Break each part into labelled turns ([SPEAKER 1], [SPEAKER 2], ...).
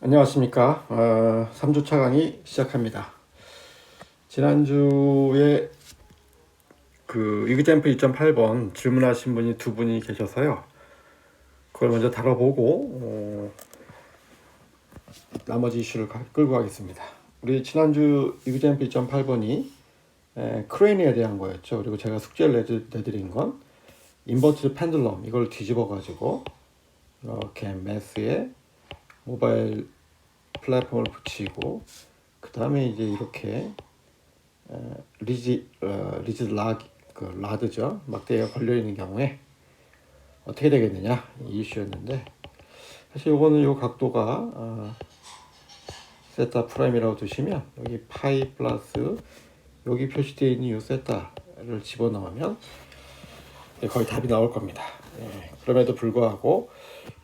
[SPEAKER 1] 안녕하십니까. 3주차 강의 시작합니다. 지난주에 그 example 2.8번 질문하신 분이 두 분이 계셔서요. 그걸 먼저 다뤄보고 나머지 이슈를 끌고 가겠습니다. 우리 지난주 example 2.8번이 크레인에 대한 거였죠. 그리고 제가 숙제를 내드린 건 인버티드 펜들럼 이걸 뒤집어 가지고 이렇게 매스에 모바일 플랫폼을 붙이고 그 다음에 이제 이렇게 리즈 라드죠. 막대기가 걸려 있는 경우에 어떻게 되겠느냐 이 이슈였는데, 사실 요거는 요 각도가 세타 프라임이라고 두시면 여기 파이 플러스 여기 표시되어 있는 요 세타를 집어넣으면 거의 답이 나올 겁니다. 그럼에도 불구하고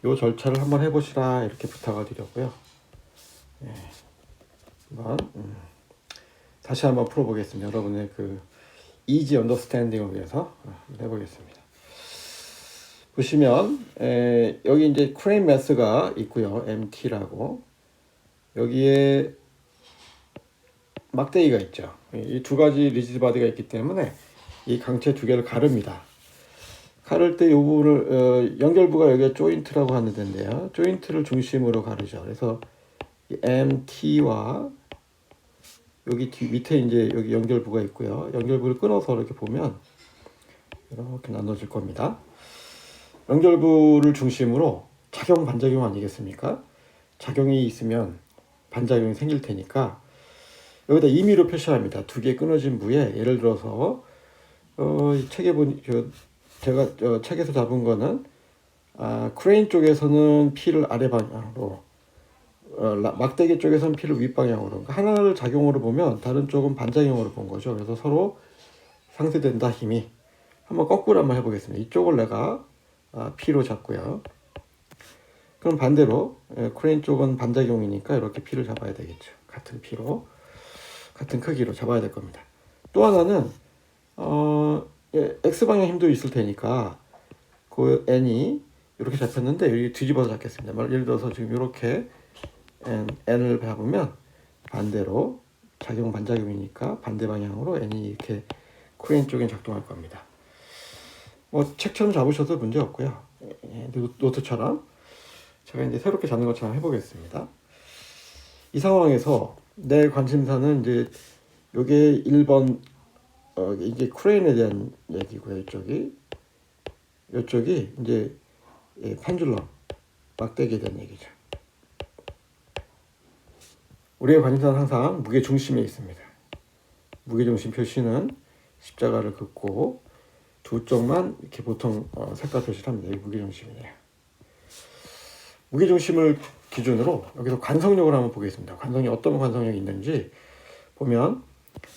[SPEAKER 1] 요 절차를 한번 해보시라 이렇게 부탁을 드렸고요. 한번 다시 한번 풀어보겠습니다. 여러분의 그 easy understanding을 위해서 해보겠습니다. 보시면 여기 이제 crane mass가 있고요. MT라고 여기에 막대기가 있죠. 이 두 가지 리지드 바디가 있기 때문에 이 강체 두 개를 가릅니다. 가를 때 이 부분을 연결부가 여기가 조인트라고 하는 데인데요. 조인트를 중심으로 가르죠. 그래서 이 MT와 여기 밑에 이제 여기 연결부가 있고요. 연결부를 끊어서 이렇게 보면 이렇게 나눠질 겁니다. 연결부를 중심으로 작용 반작용 아니겠습니까? 작용이 있으면 반작용이 생길 테니까 여기다 임의로 표시합니다. 두 개 끊어진 부에 예를 들어서 책에 제가 책에서 잡은 거는 크레인 쪽에서는 P를 아래 방향으로 막대기 쪽에서는 P를 윗방향으로, 그러니까 하나를 작용으로 보면 다른 쪽은 반작용으로 본 거죠. 그래서 서로 상쇄된다 힘이. 한번 거꾸로 한번 해보겠습니다. 이쪽을 내가 P로 잡고요. 그럼 반대로 크레인 쪽은 반작용이니까 이렇게 P를 잡아야 되겠죠. 같은 P로 같은 크기로 잡아야 될 겁니다. 또 하나는 X방향 힘도 있을 테니까 그 N이 이렇게 잡혔는데 여기 뒤집어서 잡겠습니다. 예를 들어서 지금 이렇게 N을 잡으면 반대로 작용 반작용이니까 반대 방향으로 N이 이렇게 크레인 쪽에 작동할 겁니다. 뭐 책처럼 잡으셔도 문제 없고요. 노트처럼 제가 이제 새롭게 잡는 것처럼 해보겠습니다. 이 상황에서 내 관심사는 이제 요게 1번 이게 크레인에 대한 얘기고요. 이쪽이 이제 펜듈럼 막대기에 대한 얘기죠. 우리의 관심사는 항상 무게중심에 있습니다. 무게중심 표시는 십자가를 긋고 두 쪽만 이렇게 보통 색깔 표시를 합니다. 이게 무게중심이에요. 무게중심을 기준으로 여기서 관성력을 한번 보겠습니다. 관성력 어떤 관성력이 있는지 보면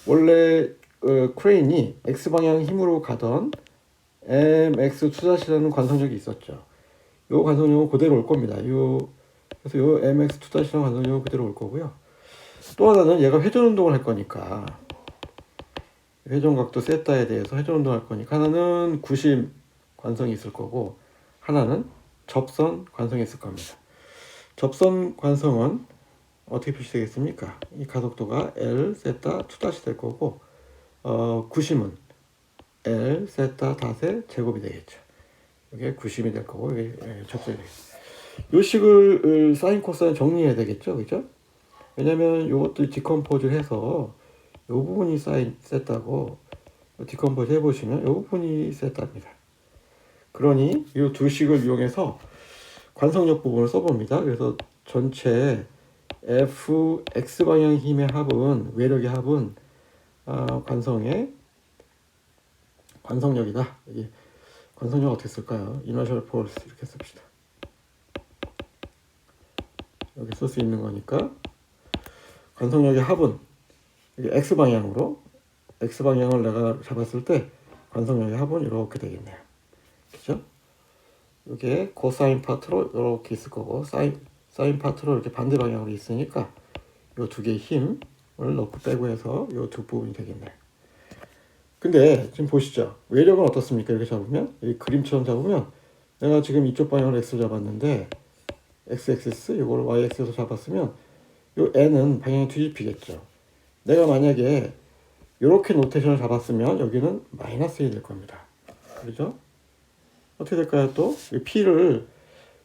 [SPEAKER 1] 원래 크레인이 X방향 힘으로 가던 MX2-라는 관성력이 있었죠. 이 관성력은 그대로 올 겁니다. 그래서 이 MX2-라는 관성력은 그대로 올 거고요. 또 하나는 얘가 회전 운동을 할 거니까 회전각도 세타에 대해서 회전 운동을 할 거니까 하나는 구심 관성이 있을 거고 하나는 접선 관성이 있을 겁니다. 접선 관성은 어떻게 표시되겠습니까? 이 가속도가 L 세타 2-될 거고 구심은 L 세타 닷의 제곱이 되겠죠. 이게 구심이 될 거고 이게 접선이 되겠죠. 이 식을 사인 코사인 정리해야 되겠죠, 그죠? 왜냐면 이것도 디컴포즈를 해서 이 부분이 사인 세타고 디컴포즈 해보시면 이 부분이 세타입니다. 그러니 이 두 식을 이용해서 관성력 부분을 써봅니다. 그래서 전체 F X 방향 힘의 합은 외력의 합은 관성력이다. 이게 관성력 어떻게 쓸까요? inertial force 이렇게 씁시다. 여기 쓸 수 있는 거니까 관성력의 합은 X 방향으로 X 방향을 내가 잡았을 때 관성력의 합은 이렇게 되겠네요. 그죠? 이게 코사인 파트로 이렇게 있을 거고 사인 파트로 이렇게 반대 방향으로 있으니까 이 두 개의 힘을 넣고 빼고 해서 이 두 부분이 되겠네요. 근데 지금 보시죠. 외력은 어떻습니까? 이렇게 잡으면 이 그림처럼 잡으면 내가 지금 이쪽 방향으로 X를 잡았는데 x-axis 이걸 y-axis로 잡았으면 요 n은 방향이 뒤집히겠죠. 내가 만약에 이렇게 노테이션을 잡았으면 여기는 마이너스 1이 될 겁니다. 그렇죠? 어떻게 될까요? 또 p를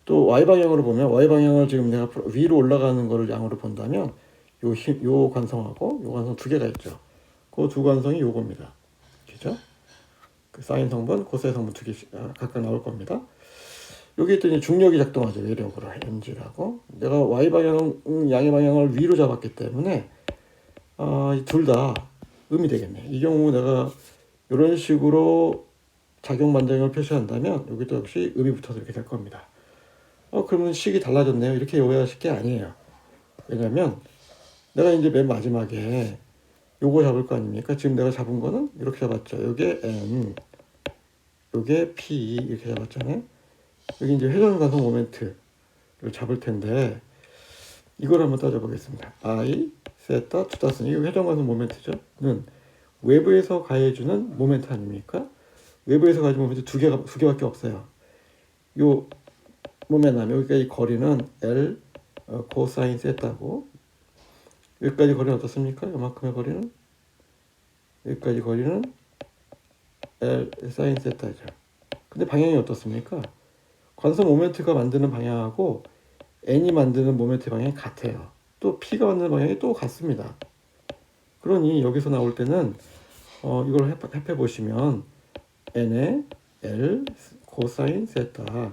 [SPEAKER 1] 또 y-방향으로 보면 y-방향을 지금 내가 위로 올라가는 거를 양으로 본다면 요 관성하고 요 관성 두 개가 있죠. 그 두 관성이 요겁니다. 그죠? 그 사인 성분, 코사인 성분 두 개씩 각각 나올 겁니다. 여기 있더니 중력이 작동하죠. 외력으로 mg라고. 내가 y-방향, 양의 방향을 위로 잡았기 때문에 둘 다 음이 되겠네. 이 경우 내가 이런 식으로 작용 반작용을 표시한다면 여기도 역시 음이 붙어서 이렇게 될 겁니다. 그러면 식이 달라졌네요. 이렇게 오해하실 게 아니에요. 왜냐면 내가 이제 맨 마지막에 요거 잡을 거 아닙니까? 지금 내가 잡은 거는 이렇게 잡았죠. 요게 n, 요게 p 이렇게 잡았잖아요. 여기 이제 회전 가속 모멘트를 잡을 텐데 이걸 한번 따져보겠습니다. I, 세타, 투다슨 이게 회전 가속 모멘트죠. 는 외부에서 가해주는 모멘트 아닙니까? 외부에서 가해주는 모멘트 두 개밖에 없어요. 요 모멘트 여기까지 거리는 L 코사인 세타고 여기까지 거리는 어떻습니까? 이만큼의 거리는 여기까지 거리는 L 사인 세타죠. 근데 방향이 어떻습니까? 관성 모멘트가 만드는 방향하고 n이 만드는 모멘트 방향이 같아요. 또 p가 만드는 방향이 또 같습니다. 그러니 여기서 나올 때는 이걸 합해 보시면 n의 L 코사인 세타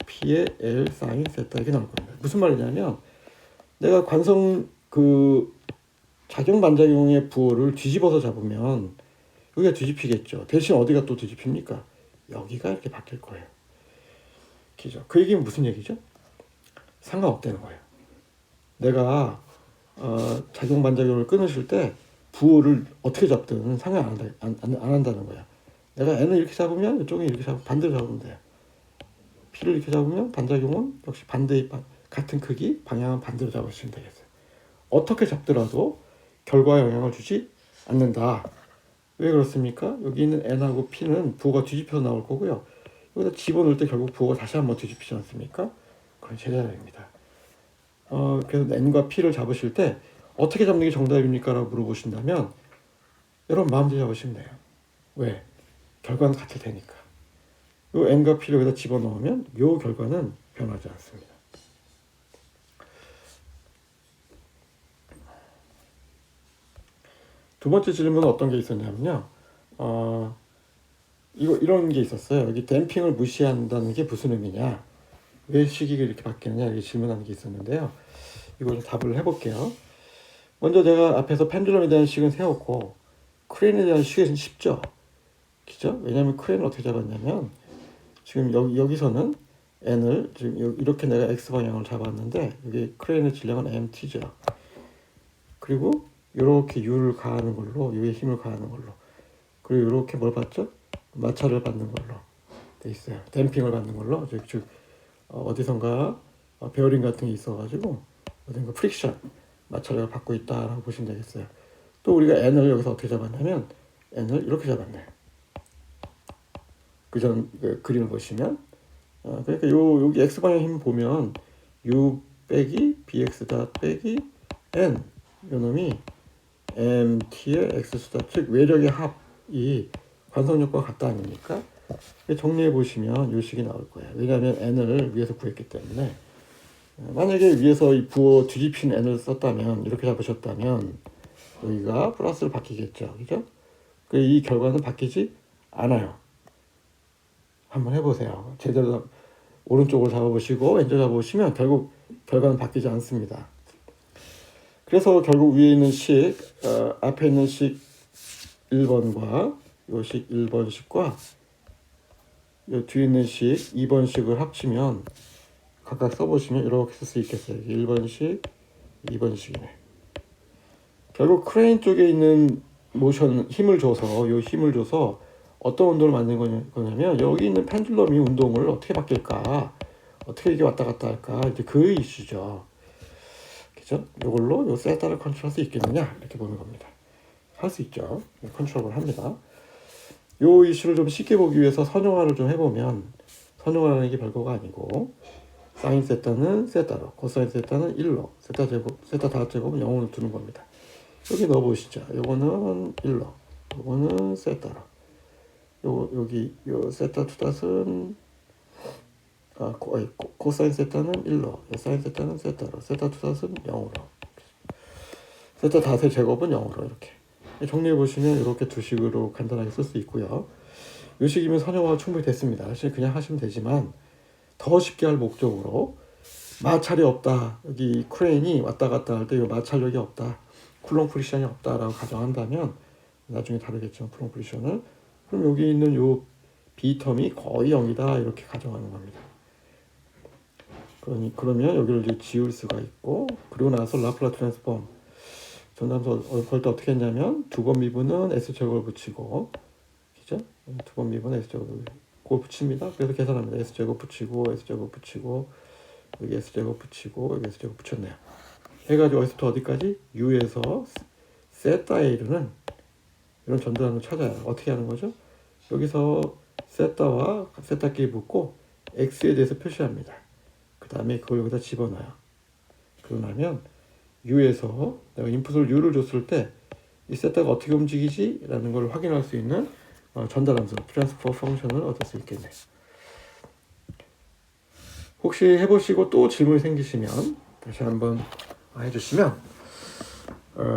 [SPEAKER 1] p의 L 사인 세타 이렇게 나올 겁니다. 무슨 말이냐면 내가 관성 그 작용 반작용의 부호를 뒤집어서 잡으면 여기가 뒤집히겠죠. 대신 어디가 또 뒤집힙니까? 여기가 이렇게 바뀔 거예요. 그죠? 그 얘기는 무슨 얘기죠? 상관없다는 거예요. 내가 작용 반작용을 끊으실 때 부호를 어떻게 잡든 상관 안 한다는 거야. 내가 n을 이렇게 잡으면 이쪽에 이렇게 반대로 잡으면 돼요. p를 이렇게 잡으면 반작용은 역시 같은 크기 방향은 반대로 잡으시면 되겠어요. 어떻게 잡더라도 결과에 영향을 주지 않는다. 왜 그렇습니까? 여기 있는 n하고 p는 부호가 뒤집혀서 나올 거고요. 여기다 집어넣을 때 결국 부호가 다시 한번 뒤집히지 않습니까? 그건 제자리입니다. 그래서 n과 p를 잡으실 때 어떻게 잡는 게 정답입니까? 라고 물어보신다면 여러분 마음대로 잡으시면 돼요. 왜? 결과는 같을 테니까. 요 n과 p를 여기다 집어넣으면 요 결과는 변하지 않습니다. 두 번째 질문은 어떤 게 있었냐면요. 이런 게 있었어요. 여기 댐핑을 무시한다는 게 무슨 의미냐? 왜 시기가 이렇게 바뀌느냐? 이렇게 질문하는 게 있었는데요. 이걸 답을 해볼게요. 먼저 제가 앞에서 펜듈럼에 대한 식은 세웠고 크레인에 대한 식은 쉽죠. 그죠? 왜냐하면 크레인을 어떻게 잡았냐면 지금 여기서는 n을 지금 이렇게 내가 x 방향을 잡았는데 여기 크레인의 질량은 mt죠. 그리고 이렇게 u를 가하는 걸로 u에 힘을 가하는 걸로 그리고 이렇게 뭘 받죠? 마찰을 받는 걸로 돼 있어요. 댐핑을 받는 걸로 즉 어디선가 베어링 같은 게 있어가지고 어딘가 프릭션 마찰을 받고 있다라고 보시면 되겠어요. 또 우리가 n을 여기서 어떻게 잡았냐면 n을 이렇게 잡았네. 그전 그림을 보시면 그러니까 여기 x 방향 힘 보면 u 빼기 bx 닷 빼기 n 요 놈이 mt의 x 수다 즉 외력의 합이 관성력과 같다 아닙니까? 정리해 보시면 요 식이 나올 거예요. 왜냐하면 n을 위에서 구했기 때문에 만약에 위에서 이 부호 뒤집힌 n을 썼다면 이렇게 잡으셨다면 여기가 플러스로 바뀌겠죠. 그죠? 이 결과는 바뀌지 않아요. 한번 해보세요. 제대로 오른쪽을 잡아보시고 왼쪽 잡아보시면 결국 결과는 바뀌지 않습니다. 그래서 결국 위에 있는 식, 앞에 있는 식 1번과 요 식 1번식과 요 뒤에 있는 식 2번식을 합치면 각각 써보시면 이렇게 쓸 수 있겠어요. 1번식, 2번식이네. 결국 크레인 쪽에 있는 모션 힘을 줘서 요 힘을 줘서 어떤 운동을 만든 거냐면 여기 있는 펜듈럼이 운동을 어떻게 바뀔까, 어떻게 이게 왔다 갔다 할까 이제 그 이슈죠. 그죠? 이걸로 요 세타를 컨트롤할 수 있겠느냐 이렇게 보는 겁니다. 할 수 있죠. 컨트롤을 합니다. 요 이슈를 좀 쉽게 보기 위해서 선형화를 좀 해보면 선형화라는 게 별거가 아니고 사인 세타는 세타로, 코사인 세타는 1로, 세타 제곱, 세타 다섯 제곱은 0으로 두는 겁니다. 여기 넣어보시죠. 요거는 1로, 요거는 세타로. 여기 요 세타 투닷은 코사인 세타는 1로, 사인 세타는 세타로, 세타 투닷은 0으로, 세타 다섯 제곱은 0으로 이렇게 정리해 보시면 이렇게 두 식으로 간단하게 쓸 수 있고요. 이 식이면 선형화가 충분히 됐습니다. 사실 그냥 하시면 되지만 더 쉽게 할 목적으로 마찰이 없다. 여기 크레인이 왔다 갔다 할 때 마찰력이 없다. 쿨롱 프리션이 없다라고 가정한다면 나중에 다루겠지만 쿨롱 프리션을 그럼 여기 있는 요 B텀이 거의 0이다 이렇게 가정하는 겁니다. 그러면 여기를 이제 지울 수가 있고 그리고 나서 라플라스 트랜스폼 전담수 볼 때 어떻게 했냐면 두 번 미분은 S제곱을 붙이고 그죠? 두 번 미분은 S제곱을 그걸 붙입니다. 그래서 계산합니다. S제곱 붙이고 S제곱 붙이고 여기 S제곱 붙이고 여기 S제곱 붙였네요. 해가지고 어디서부터 어디까지? U에서 세타에 이르는 이런 전도단을 찾아요. 어떻게 하는 거죠? 여기서 세타와 세타끼리 붙고 X에 대해서 표시합니다. 그 다음에 그걸 여기다 집어넣어요. 그러고 나면 U에서 내가 인풋을 U를 줬을 때 이 세타가 어떻게 움직이지? 라는 걸 확인할 수 있는 전달함수, 트랜스퍼 펑션을 얻을 수 있겠네요. 혹시 해보시고 또 질문이 생기시면 다시 한번 해주시면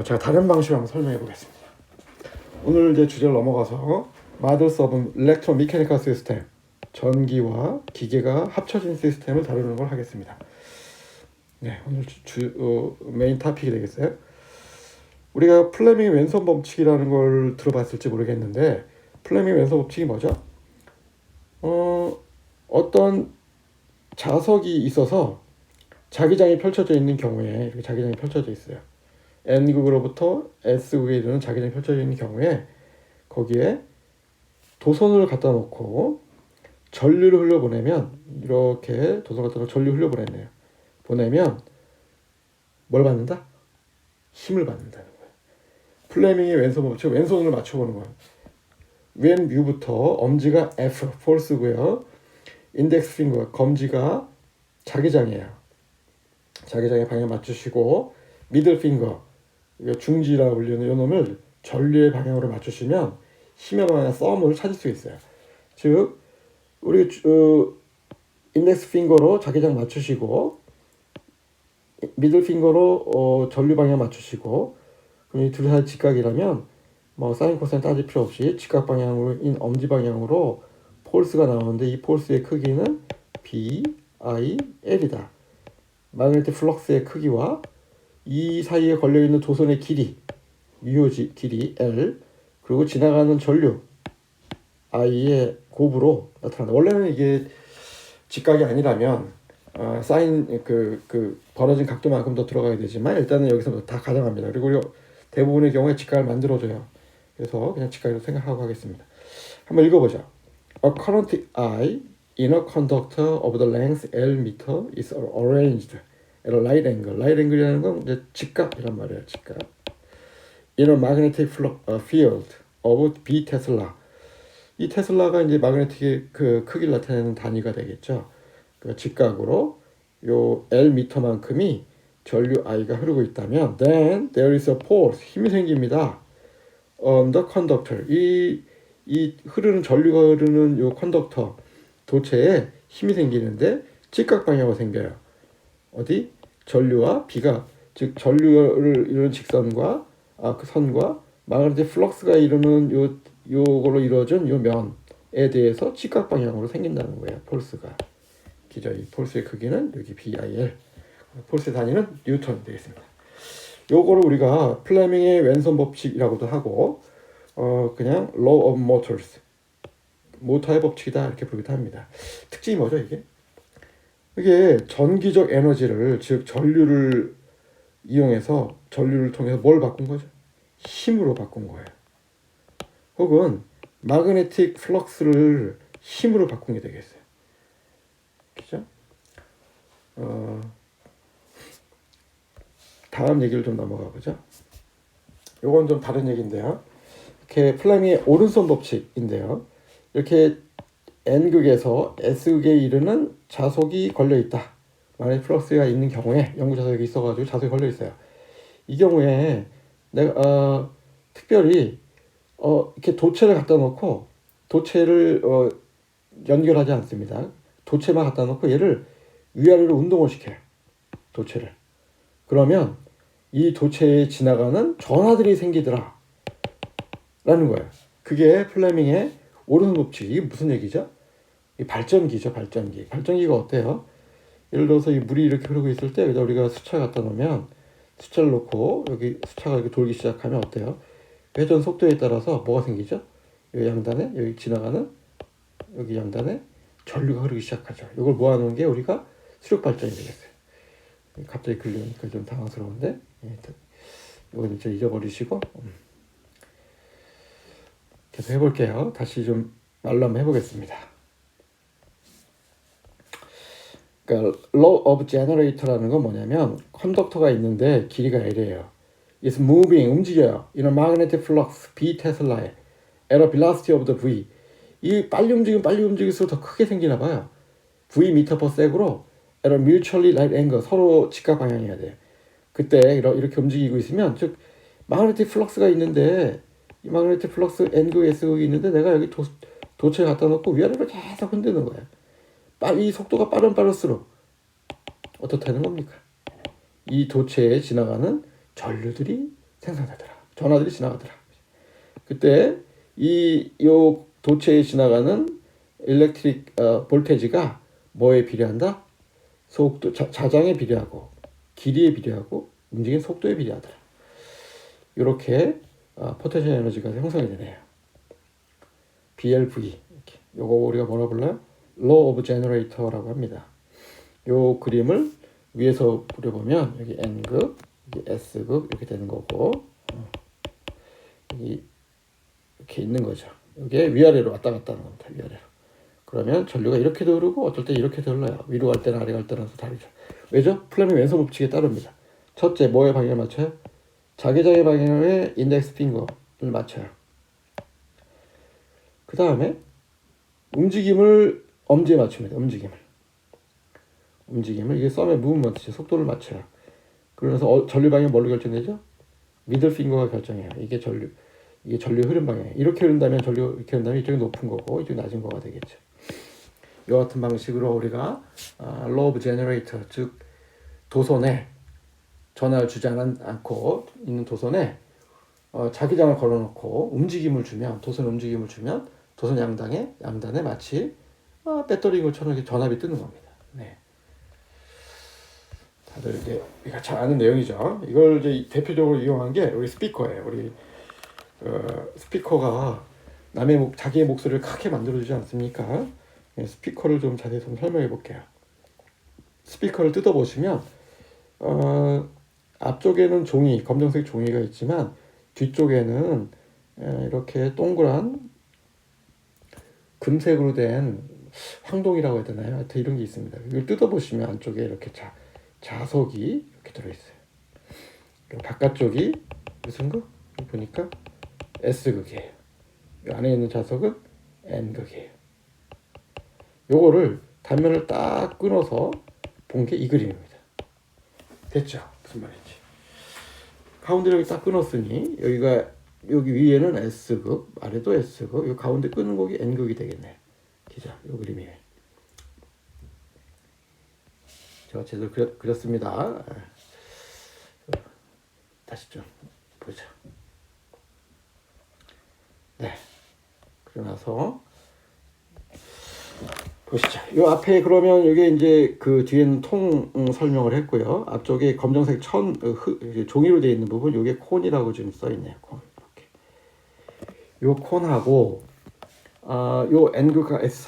[SPEAKER 1] 제가 다른 방식으로 한번 설명해 보겠습니다. 오늘 이제 주제를 넘어가서 Models of Electromechanical System, 전기와 기계가 합쳐진 시스템을 다루는 걸 하겠습니다. 네, 오늘 메인 토픽이 되겠어요. 우리가 플레밍의 왼손 법칙이라는 걸 들어봤을지 모르겠는데 플레밍의 왼손 법칙이 뭐죠? 어떤 자석이 있어서 자기장이 펼쳐져 있는 경우에 이렇게 자기장이 펼쳐져 있어요. N극으로부터 S극에 이르는 자기장이 펼쳐져 있는 경우에 거기에 도선을 갖다 놓고 전류를 흘려보내면 이렇게 도선 갖다 놓고 전류 흘려보냈네요. 보내면 뭘 받는다? 힘을 받는다는 거예요. 플레밍의 왼손 법칙, 왼손을 맞춰보는 거예요. 왼 뮤부터 엄지가 F, 폴스고요. 인덱스 핑거, 검지가 자기장이에요. 자기장의 방향 맞추시고 미들 핑거, 중지라고 불리는 이 놈을 전류의 방향으로 맞추시면 힘의 방향 썸을 찾을 수 있어요. 즉 우리 인덱스 핑거로 자기장 맞추시고 미들 핑거로 전류 방향 맞추시고 그럼 이 둘 사이 직각이라면 뭐 사인 코사인 따질 필요 없이 직각 방향으로 엄지 방향으로 폴스가 나오는데 이 폴스의 크기는 B, I, L이다. 마그네틱 플럭스의 크기와 이 사이에 걸려있는 도선의 길이, 유효지 길이 L, 그리고 지나가는 전류 I의 곱으로 나타난다. 원래는 이게 직각이 아니라면 사인 벌어진 각도만큼 더 들어가야 되지만 일단은 여기서 다 가정합니다. 그리고 대부분의 경우에 직각을 만들어줘요. 그래서 그냥 직각으로 생각하고 하겠습니다. 한번 읽어보죠. A current I in a conductor of the length L meter is arranged at a right angle. right angle이라는 건 이제 직각이란 말이에요. 직각. In a magnetic field of B Tesla. 이 테슬라가 이제 마그네틱의 그 크기를 나타내는 단위가 되겠죠. 그 직각으로 요 L 미터만큼이 전류 I가 흐르고 있다면 then there is a force. 힘이 생깁니다. on the conductor. 이 흐르는 전류가 흐르는 요 컨덕터 도체에 힘이 생기는데 직각 방향으로 생겨요. 어디? 전류와 B가 즉 전류를 이루는 직선과 그 선과 마그네틱 플럭스가 이루는 요걸로 이루어진 요 면에 대해서 직각 방향으로 생긴다는 거예요. 폴스가. 기저 이 폴스의 크기는 여기 BIL. 폴스의 단위는 뉴턴 되겠습니다. 요거를 우리가 플레밍의 왼손 법칙이라고도 하고 그냥 law of motors 모터의 법칙이다 이렇게 부르기도 합니다. 특징이 뭐죠 이게? 이게 전기적 에너지를 즉 전류를 이용해서 전류를 통해서 뭘 바꾼 거죠? 힘으로 바꾼 거예요. 혹은 마그네틱 플럭스를 힘으로 바꾼 게 되겠어요. 그죠? 다음 얘기를 좀 넘어가 보죠. 요건 좀 다른 얘기인데요. 이렇게 플레밍의 오른손 법칙인데요. 이렇게 N극에서 S극에 이르는 자석이 걸려 있다. 마그네틱 플럭스가 있는 경우에 연구 자석이 있어가지고 자석이 걸려 있어요. 이 경우에 내가 특별히 이렇게 도체를 갖다 놓고 도체를 연결하지 않습니다. 도체만 갖다 놓고 얘를 위아래로 운동을 시켜요. 도체를. 그러면 이 도체에 지나가는 전하들이 생기더라 라는 거예요. 그게 플레밍의 오른 법칙. 이게 무슨 얘기죠? 이 발전기죠. 발전기. 발전기가 어때요? 예를 들어서 이 물이 이렇게 흐르고 있을 때 여기다 우리가 수차 갖다 놓으면 수차를 놓고 여기 수차가 이렇게 돌기 시작하면 어때요? 회전 속도에 따라서 뭐가 생기죠? 여기 양단에 여기 지나가는 여기 양단에 전류가 흐르기 시작하죠. 이걸 모아놓은 게 우리가 수력 발전이 되겠어요. 갑자기 걸리니까 좀 당황스러운데 이거는 좀 잊어버리시고 계속 해볼게요. 다시 좀 말로 한번 해보겠습니다. 그러니까 law of generator라는 건 뭐냐면 컨덕터가 있는데 길이가 L이에요. It's moving, 움직여요. In a magnetic flux, B 테슬라에 at a velocity of the V. 이 빨리 움직일수록 더 크게 생기나 봐요. V 미터 퍼 섹으로 at a mutually right angle, 서로 직각 방향이어야 돼요. 그때 이렇게 움직이고 있으면 즉 magnetic flux가 있는데 이 magnetic flux N극 S극이 있는데 내가 여기 도체를 갖다 놓고 위아래로 계속 흔드는 거예요. 이 속도가 빠를수록 어떻다는 겁니까? 이 도체에 지나가는 전류들이 생성되더라. 전하들이 지나가더라. 그때 요 도체에 지나가는 일렉트릭 볼테지가 뭐에 비례한다? 속도 자장에 비례하고 길이에 비례하고 움직이는 속도에 비례하더라. 이렇게 포텐셜 에너지가 형성이 되네요. BLV 이렇게. 요거 우리가 뭐라 불러요? Law of Generator라고 합니다. 요 그림을 위에서 그려보면 여기 N극, 여기 S극 이렇게 되는 거고 여기 이렇게 있는 거죠. 이게 위아래로 왔다 갔다 하는 겁니다. 위아래로. 그러면 전류가 이렇게도 흐르고 어떨 때 이렇게도 흘러요. 위로 갈 때나 아래 갈 때나 다르죠. 왜죠? 플레밍 왼손 법칙에 따릅니다. 첫째, 뭐의 방향을 맞춰요? 자기장의 방향에 인덱스 핑거를 맞춰요. 그 다음에 움직임을 엄지에 맞춥니다. 움직임을 이게 썸의 무브먼트죠. 속도를 맞춰요. 그러면서 전류 방향 뭘로 결정되죠? 미들 핑거가 결정해요. 이게 전류 흐름 방향. 이렇게 흐른다면 이렇게 흐른다면 이쪽이 높은 거고 이쪽이 낮은 거가 되겠죠. 이와 같은 방식으로 우리가 law of generator, 즉 도선에 전하를 주지 않고 있는 도선에 자기장을 걸어놓고 도선 움직임을 주면 도선 양단에 마치 배터리인 것처럼 이렇게 전압이 뜨는 겁니다. 네. 다들 이제 우리가 잘 아는 내용이죠. 이걸 이제 대표적으로 이용한 게 우리 스피커예요. 우리 스피커가 자기의 목소리를 크게 만들어주지 않습니까? 스피커를 좀 자세히 좀 설명해 볼게요. 스피커를 뜯어보시면 앞쪽에는 검정색 종이가 있지만 뒤쪽에는 이렇게 동그란 금색으로 된 황동이라고 해야 되나요? 하여튼 이런 게 있습니다. 이걸 뜯어보시면 안쪽에 이렇게 자석이 이렇게 들어있어요. 바깥쪽이 무슨 극? 보니까 S극이에요. 이 안에 있는 자석은 N극이에요. 요거를 단면을 딱 끊어서 본 게 이 그림입니다. 됐죠? 무슨 말인지. 가운데를 여기 딱 끊었으니 여기 위에는 S극, 아래도 S극, 이 가운데 끊은 곡이 N극이 되겠네. 기자, 이 그림이에요. 제가 제대로 그렸습니다. 다시 좀 보자. 네. 그러고 나서 보시죠. 이 앞에 그러면 이게 이제 그 뒤에는 통 설명을 했고요. 앞쪽에 검정색 종이로 되어 있는 부분, 이게 콘이라고 지금 써 있네요. 콘. 이렇게. 요 콘하고 요 N극과 S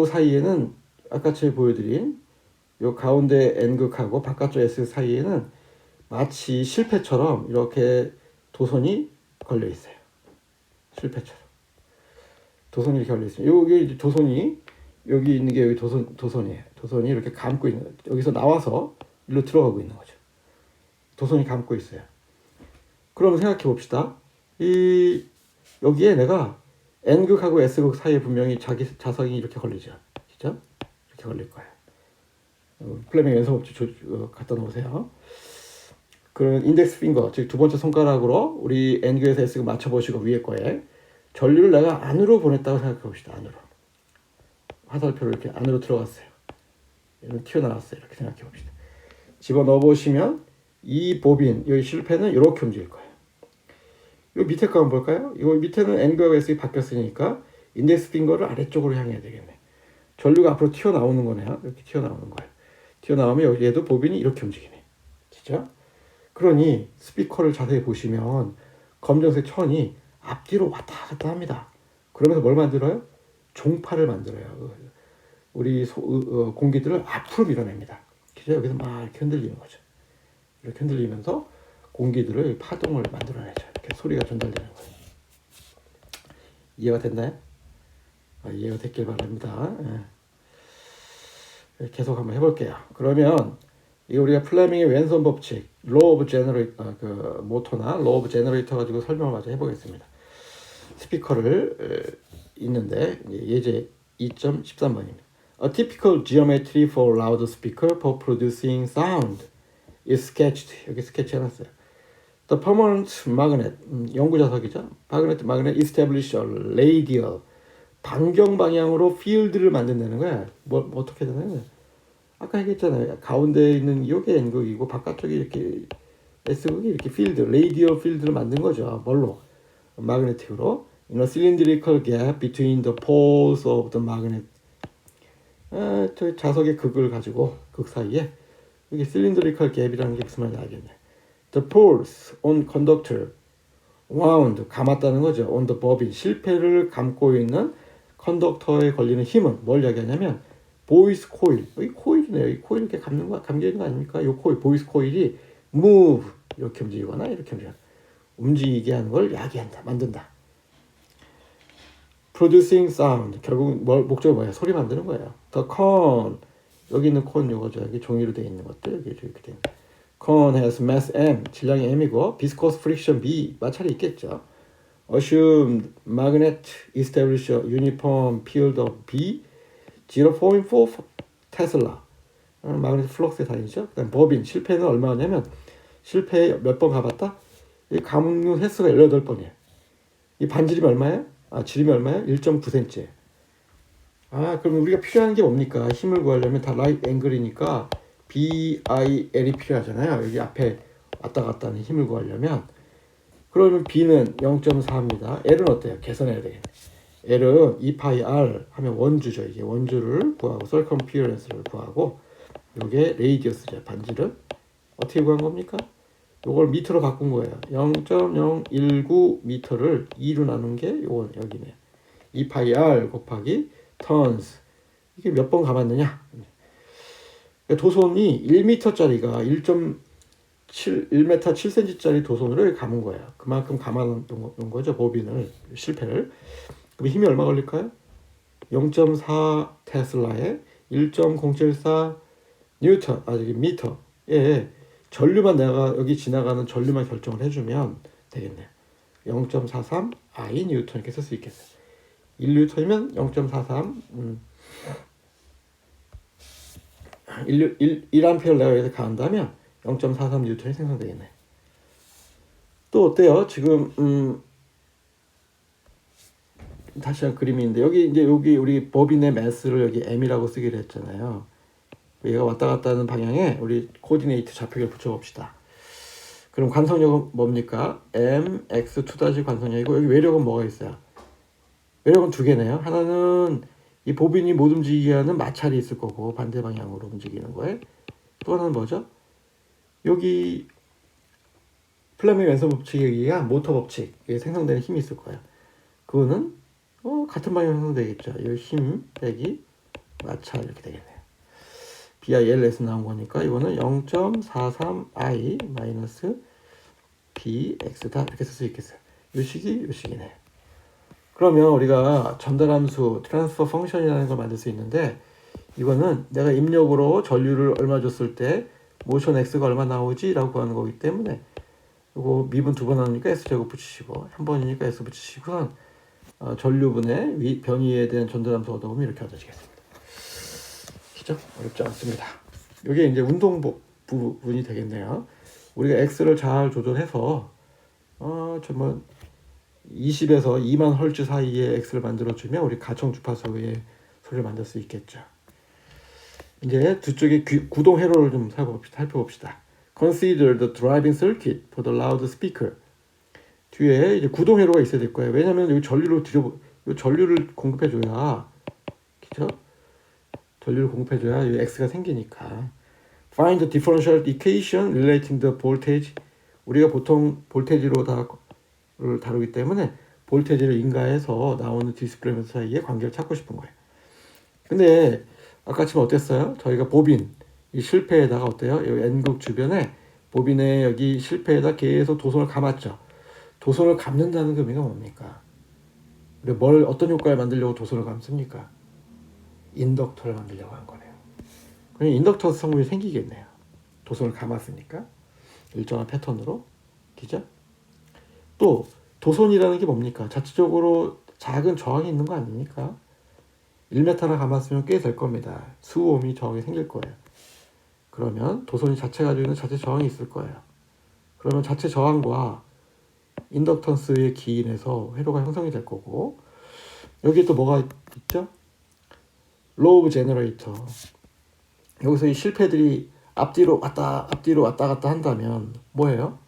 [SPEAKER 1] 사이에는 아까 제가 보여드린 요 가운데 N극하고 바깥쪽 S 사이에는 마치 실패처럼 이렇게 도선이 걸려 있어요. 실패처럼. 도선이 이렇게 걸려 있어요. 여기 도선이 여기 있는 게 여기 도선이에요. 도선이 이렇게 감고 있는, 여기서 나와서 일로 들어가고 있는 거죠. 도선이 감고 있어요. 그러면 생각해 봅시다. 여기에 내가 N극하고 S극 사이에 분명히 자석이 이렇게 걸리죠. 그죠? 이렇게 걸릴 거예요. 플레밍 왼손법칙 갖다 놓으세요. 그런 인덱스 핑거, 즉 두 번째 손가락으로 우리 N교에서 S가 맞춰보시고 위에 거에 전류를 내가 안으로 보냈다고 생각해 봅시다. 안으로. 화살표를 이렇게 안으로 들어갔어요. 얘는 튀어나왔어요. 이렇게 생각해 봅시다. 집어넣어 보시면 이 보빈, 이 실패는 이렇게 움직일 거예요. 이 밑에 거 한번 볼까요? 이거 밑에는 N과 S가 바뀌었으니까 인덱스 핑거를 아래쪽으로 향해야 되겠네. 전류가 앞으로 튀어나오는 거네요. 이렇게 튀어나오는 거예요. 튀어나오면 얘도 보빈이 이렇게 움직이네. 진짜? 그러니 스피커를 자세히 보시면 검정색 천이 앞뒤로 왔다 갔다 합니다. 그러면서 뭘 만들어요? 종파를 만들어요. 우리 공기들을 앞으로 밀어냅니다. 그죠? 여기서 막 이렇게 흔들리는 거죠. 이렇게 흔들리면서 공기들을 파동을 만들어내죠. 이렇게 소리가 전달되는 거예요. 이해가 됐나요? 이해가 됐길 바랍니다. 계속 한번 해볼게요. 그러면 이거 우리가 플레밍의 왼손 법칙, law of generator, 그 모터나 law of generator 가지고 설명을 마저 해보겠습니다. 스피커를 있는데 예제 2.13번입니다. A typical geometry for loud speaker for producing sound is sketched. 여기 스케치 해놨어요. The permanent magnet, 영구자석이죠. magnet establish a radial, 반경 방향으로 필드를 만든다는 거야. 뭐 어떻게 되나요? 아까 얘기했잖아요. 가운데 있는 이게 N극이고 바깥쪽이 이렇게 S극이 이렇게 필드, radial 필드를 만든 거죠. 뭘로? magnetic으로. In a cylindrical gap between the poles of the magnet. 저 자석의 극을 가지고 극 사이에 이게 cylindrical gap이라는 게 무슨 말인지 알겠네. The poles on conductor wound 감았다는 거죠. on the bobbin 실패를 감고 있는 컨덕터에 걸리는 힘은 뭘 이야기하냐면 보이스 코일, 이 코일이네요. 이 코일 이렇게 감겨 있는 거 아닙니까? 이 코일, 보이스 코일이 move 이렇게 움직이거나 이렇게 움직이게 하는 걸 야기한다, 만든다. producing sound 결국 목적이 뭐야? 소리 만드는 거예요. The cone 여기 있는 콘 요거죠. 여기 종이로 되어 있는 것들 여기 이렇게 된. Cone has mass m 질량이 m이고 viscous friction b 마찰이 있겠죠. Assumed magnet establish a uniform field of b 0.4 테슬라. 마그네틱 플럭스에 다니죠. 그다음 버빈 실패는 얼마냐면 실패 몇 번 가봤다? 이 감류 횟수가 18번이에요. 이 반지름이 얼마예요? 지름이 얼마예요? 1.9cm. 그럼 우리가 필요한 게 뭡니까? 힘을 구하려면 다 라이트 앵글이니까 BIL이 필요하잖아요. 여기 앞에 왔다 갔다 하는 힘을 구하려면 그러면 B는 0.4입니다. L은 어때요? 계산해야 되겠네. L은 2πr 하면 원주죠. 이게 원주를 구하고 circumference를 구하고 이게 radius죠. 반지름. 어떻게 구한 겁니까? 요걸 미터로 바꾼 거예요. 0.019 미터를 2로 나눈 게 요건 여기네. 2πr 곱하기 tons. 이게 몇 번 감았느냐? 도손이 1m짜리가 1m 7cm짜리 도손으로 감은 거예요. 그만큼 감아놓은 거죠. 보빈을, 실패를. 그럼 힘이 얼마 걸릴까요? 0.4 테슬라에 1.074 뉴턴, 미터에 전류만 내가 여기 지나가는 전류만 결정을 해주면 되겠네요. 0.43 I 뉴턴 이렇게 쓸 수 있겠어요. 1뉴턴이면 0.43 1암페어를 내가 여기서 가한다면 0.43 뉴턴이 생성되겠네. 또 어때요? 지금 다시 한 그림인데 여기 우리 버빈의 매스를 여기 m이라고 쓰기로 했잖아요. 얘가 왔다 갔다 하는 방향에 우리 코디네이트 좌표를 붙여봅시다. 그럼 관성력은 뭡니까? mx2- 관성력이고 여기 외력은 뭐가 있어요? 외력은 두 개네요. 하나는 이 보빈이 못 움직이게 하는 마찰이 있을 거고 반대 방향으로 움직이는 거에 또 하나는 뭐죠? 여기 플레밍 왼손 법칙에 의한 모터 법칙에 생성되는 힘이 있을 거예요. 그거는 같은 방향으로 생성되겠죠. 이 힘 빼기 마찰 이렇게 되겠네요. BIL에서 나온 거니까 이거는 0.43I 마이너스 BX다 이렇게 쓸 수 있겠어요. 요 식이네. 그러면 우리가 전달함수 트랜스퍼 펑션이라는 걸 만들 수 있는데 이거는 내가 입력으로 전류를 얼마 줬을 때 모션 X가 얼마 나오지? 라고 구하는 거기 때문에 이거 미분 두 번 나오니까 S제곱 붙이시고 한 번이니까 S 붙이시고는 전류분의 변이에 대한 전달함수 얻어보면 이렇게 얻어지겠습니다. 그죠? 어렵지 않습니다. 이게 이제 운동 부분이 되겠네요. 우리가 X를 잘 조절해서 정말 20에서 2만 헐츠 사이의 X를 만들어주면 우리 가청 주파수의 소리를 만들 수 있겠죠. 이제 뒤쪽에 구동 회로를 좀 살펴봅시다. Consider the driving circuit for the loudspeaker. 뒤에 이제 구동 회로가 있어야 될 거예요. 왜냐하면 여기 전류를 공급해줘야, 그죠? 전류를 공급해줘야 이 X가 생기니까. Find the differential equation relating the voltage. 우리가 보통 볼테지로 를 다루기 때문에 볼테지를 인가해서 나오는 디스플레이 사이의 관계를 찾고 싶은 거예요. 근데 아까처럼 어땠어요? 저희가 보빈 이 실패에다가 어때요? 여기 N극 주변에 보빈에 여기 실패에다 계속 도선을 감았죠. 도선을 감는다는 그 의미가 뭡니까? 우리 어떤 효과를 만들려고 도선을 감습니까? 인덕터를 만들려고 한 거네요. 그럼 인덕터 성분이 생기겠네요. 도선을 감았으니까 일정한 패턴으로, 그죠? 또 도선이라는 게 뭡니까? 자체적으로 작은 저항이 있는 거 아닙니까? 1m를 감았으면 꽤 될 겁니다. 수오음이 저항이 생길 거예요. 그러면 도선이 자체 가지고 있는 자체 저항이 있을 거예요. 그러면 자체 저항과 인덕턴스의 기인에서 회로가 형성이 될 거고, 여기에 또 뭐가 있죠? 로우 제너레이터. 여기서 이 실패들이 앞뒤로 왔다 갔다 한다면 뭐예요?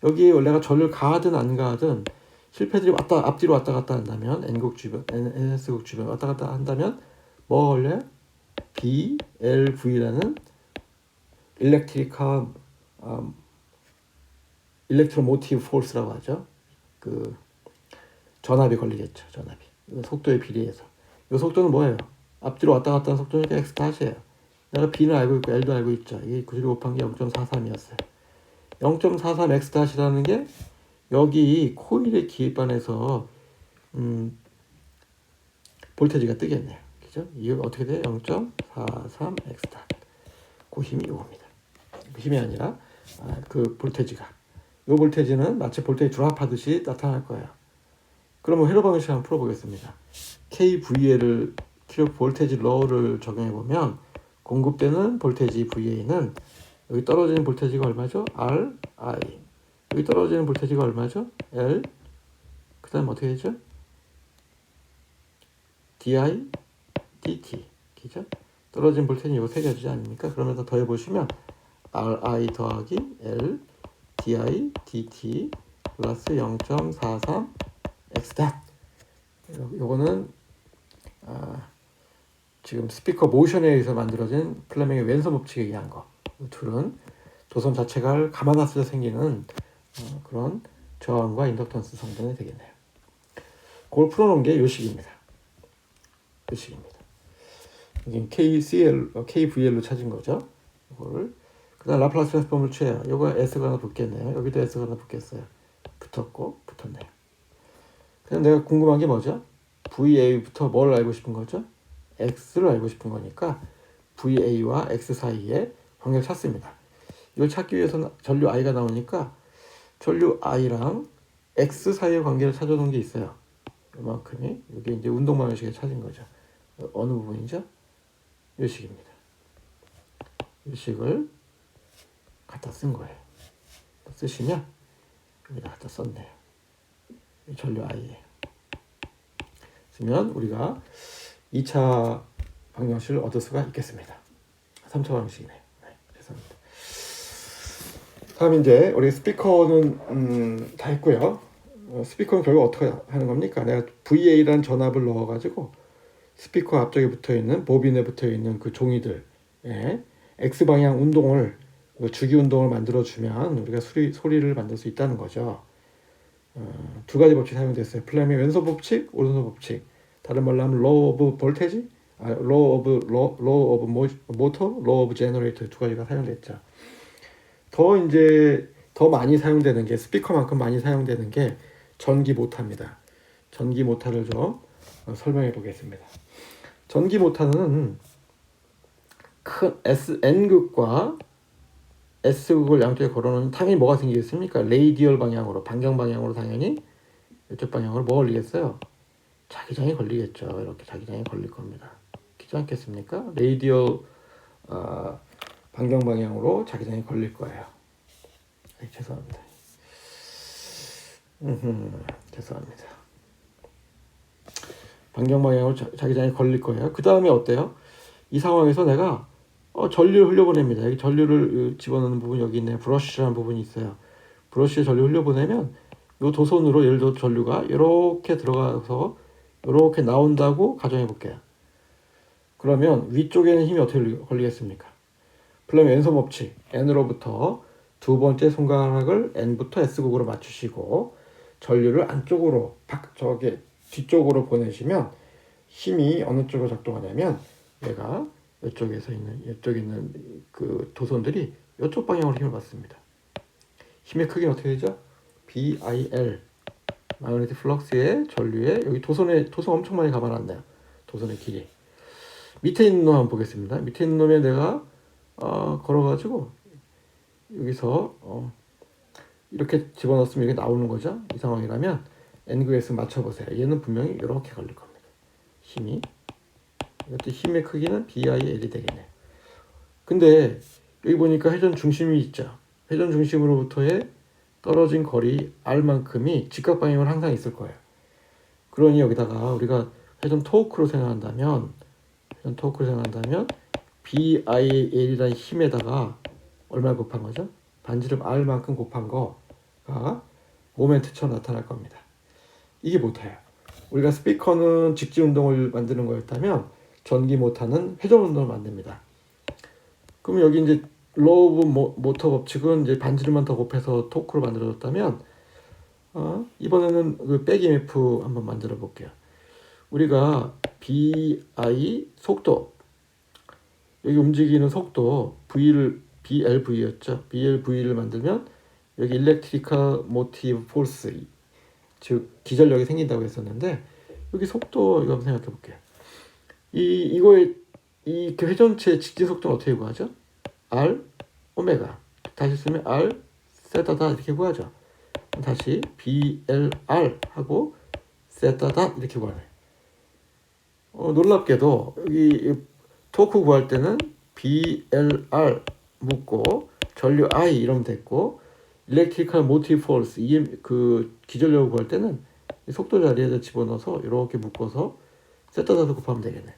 [SPEAKER 1] 여기 원래가 전류를 가하든 안 가하든 실패들이 앞뒤로 왔다 갔다 한다면 N극 주변, S극 주변 왔다 갔다 한다면 뭐가 걸려요? BLV라는 일렉트로모티브 포스라고 하죠. 그 전압이 걸리겠죠. 전압이. 속도에 비례해서. 이 속도는 뭐예요? 앞뒤로 왔다 갔다 하는 속도니까 X 다시예요. 내가 B는 알고 있고 L도 알고 있죠. 이게 9 곱한 게 0.43이었어요. 0.43X'라는 게 여기 코일의 기반에서 볼테지가 뜨겠네요. 그죠? 이게 어떻게 돼요? 0.43X. 그 힘이 이겁니다. 그 힘이 아니라 그 볼테지가. 이 볼테지는 마치 볼테지 드랍하듯이 나타날 거예요. 그러면 회로 방식 한번 풀어보겠습니다. KVA를 키력 볼테지 러를 적용해 보면 공급되는 볼테지 VA는 여기 떨어지는 볼테지가 얼마죠? RI. 여기 떨어지는 볼테지가 얼마죠? L. 그 다음 어떻게 되죠? DI, DT. 그죠? 떨어진 볼테지는 이거 세 가지 아닙니까? 그러면서 더해보시면 RI 더하기 L, DI, DT 플러스 0.43 X 닷. 요거는 지금 스피커 모션에 의해서 만들어진 플레밍의 왼손 법칙에 의한 거. 이 둘은 도선 자체가 감아놨을 때 생기는 그런 저항과 인덕턴스 성분이 되겠네요. 그걸 풀어놓은 게 요식입니다. 요식입니다. 여기 KVL로 찾은 거죠. 이걸 그다음 라플라스 트랜스폼을 취해요. 이거 S가 하나 붙겠네요. 여기도 S가 하나 붙겠어요. 붙었네요. 그냥 내가 궁금한 게 뭐죠? VA부터 뭘 알고 싶은 거죠? X를 알고 싶은 거니까 VA와 X 사이에 관계를 찾습니다. 이걸 찾기 위해서는 전류 I가 나오니까 전류 I랑 X 사이의 관계를 찾아놓은 게 있어요. 이만큼이 이게 이제 운동 방식에 찾은 거죠. 어느 부분이죠? 이 식입니다. 이 식을 갖다 쓴 거예요. 쓰시면 여기다 갖다 썼네요. 전류 I에 쓰면 우리가 2차 방정식을 얻을 수가 있겠습니다. 3차 방정식이네요. 네, 죄송합니다. 다음 이제 우리 스피커는 다 했고요. 스피커는 결국 어떻게 하는 겁니까? 내가 VA라는 전압을 넣어가지고 스피커 앞쪽에 붙어있는 보빈에 붙어있는 그 종이들 X방향 운동을 주기 운동을 만들어주면 우리가 소리를 만들 수 있다는 거죠. 두 가지 법칙이 사용됐어요. 플레밍 왼손 법칙, 오른손 법칙. 다른 말로 하면 low of voltage, low of motor, low of generator 두 가지가 사용됐죠. 더 많이 사용되는 게 스피커만큼 많이 사용되는 게 전기 모타입니다. 전기 모타를 좀 설명해 보겠습니다. 전기 모타는 큰 N극과 S극을 양쪽에 걸어놓으면 당연히 뭐가 생기겠습니까? 레이디얼 방향으로, 반경 방향으로 당연히 이쪽 방향으로 뭐 걸리겠어요? 자기장이 걸리겠죠. 이렇게 자기장이 걸릴 겁니다. 그렇지 않겠습니까? 레이디얼 반경 방향으로 자기장이 걸릴 거예요. 죄송합니다. 죄송합니다. 반경 방향으로 자기장이 걸릴 거예요. 그 다음에 어때요? 이 상황에서 내가 전류를 흘려보냅니다. 여기 전류를 집어넣는 부분 여기 있네요. 브러쉬라는 부분이 있어요. 브러쉬에 전류 흘려보내면 이 도선으로 예를 들어 전류가 이렇게 들어가서 이렇게 나온다고 가정해 볼게요. 그러면 위쪽에는 힘이 어떻게 걸리겠습니까? 플럼 왼손 법칙 N으로부터 두 번째 손가락을 N부터 S극으로 맞추시고 전류를 안쪽으로 뒤쪽으로 보내시면 힘이 어느 쪽으로 작동하냐면 얘가 이쪽에 있는 그 도선들이 이쪽 방향으로 힘을 받습니다. 힘의 크기는 어떻게 되죠? BIL 마그네틱 플럭스의 전류에 여기 도선 엄청 많이 감아놨네요. 도선의 길이. 밑에 있는 놈 한번 보겠습니다. 밑에 있는 놈에 내가 걸어가지고 여기서 이렇게 집어넣었으면 이렇게 나오는 거죠. 이 상황이라면 N극에서 맞춰보세요. 얘는 분명히 이렇게 걸릴 겁니다. 힘이. 이것도 힘의 크기는 BIL이 되겠네요. 근데 여기 보니까 회전 중심이 있죠. 회전 중심으로부터의 떨어진 거리 R만큼이 직각 방향으로 항상 있을 거예요. 그러니 여기다가 우리가 회전 토크로 생각한다면 BIL이라는 힘에다가 얼마 곱한 거죠? 반지름 R만큼 곱한 거가 모멘트처럼 나타날 겁니다. 이게 모터예요. 우리가 스피커는 직지 운동을 만드는 거였다면 전기 모터는 회전 운동을 만듭니다. 그럼 여기 이제 로우 모터 법칙은 이제 반지름만 더 곱해서 토크로 만들어졌다면 이번에는 그 백 EMF 한번 만들어 볼게요. 우리가 BI 속도 여기 움직이는 속도 BLV였죠. BLV를 만들면 여기 일렉트리컬 모티브 폴스 즉 기전력이 생긴다고 했었는데 여기 속도 이거 한번 생각해 볼게요. 이거의 그 회전체의 직진 속도는 어떻게 구하죠? R 오메가 다시 쓰면 R 세타다 이렇게 구하죠. 다시 BLR 하고 세타다 이렇게 구하네. 놀랍게도 여기 토크 구할 때는 BLR 묶고 전류 I 이러면 됐고 일렉트리컬 모티브 폴스 그 기전력을 구할 때는 속도 자리에다 집어넣어서 이렇게 묶어서 세타다도 곱하면 되겠네.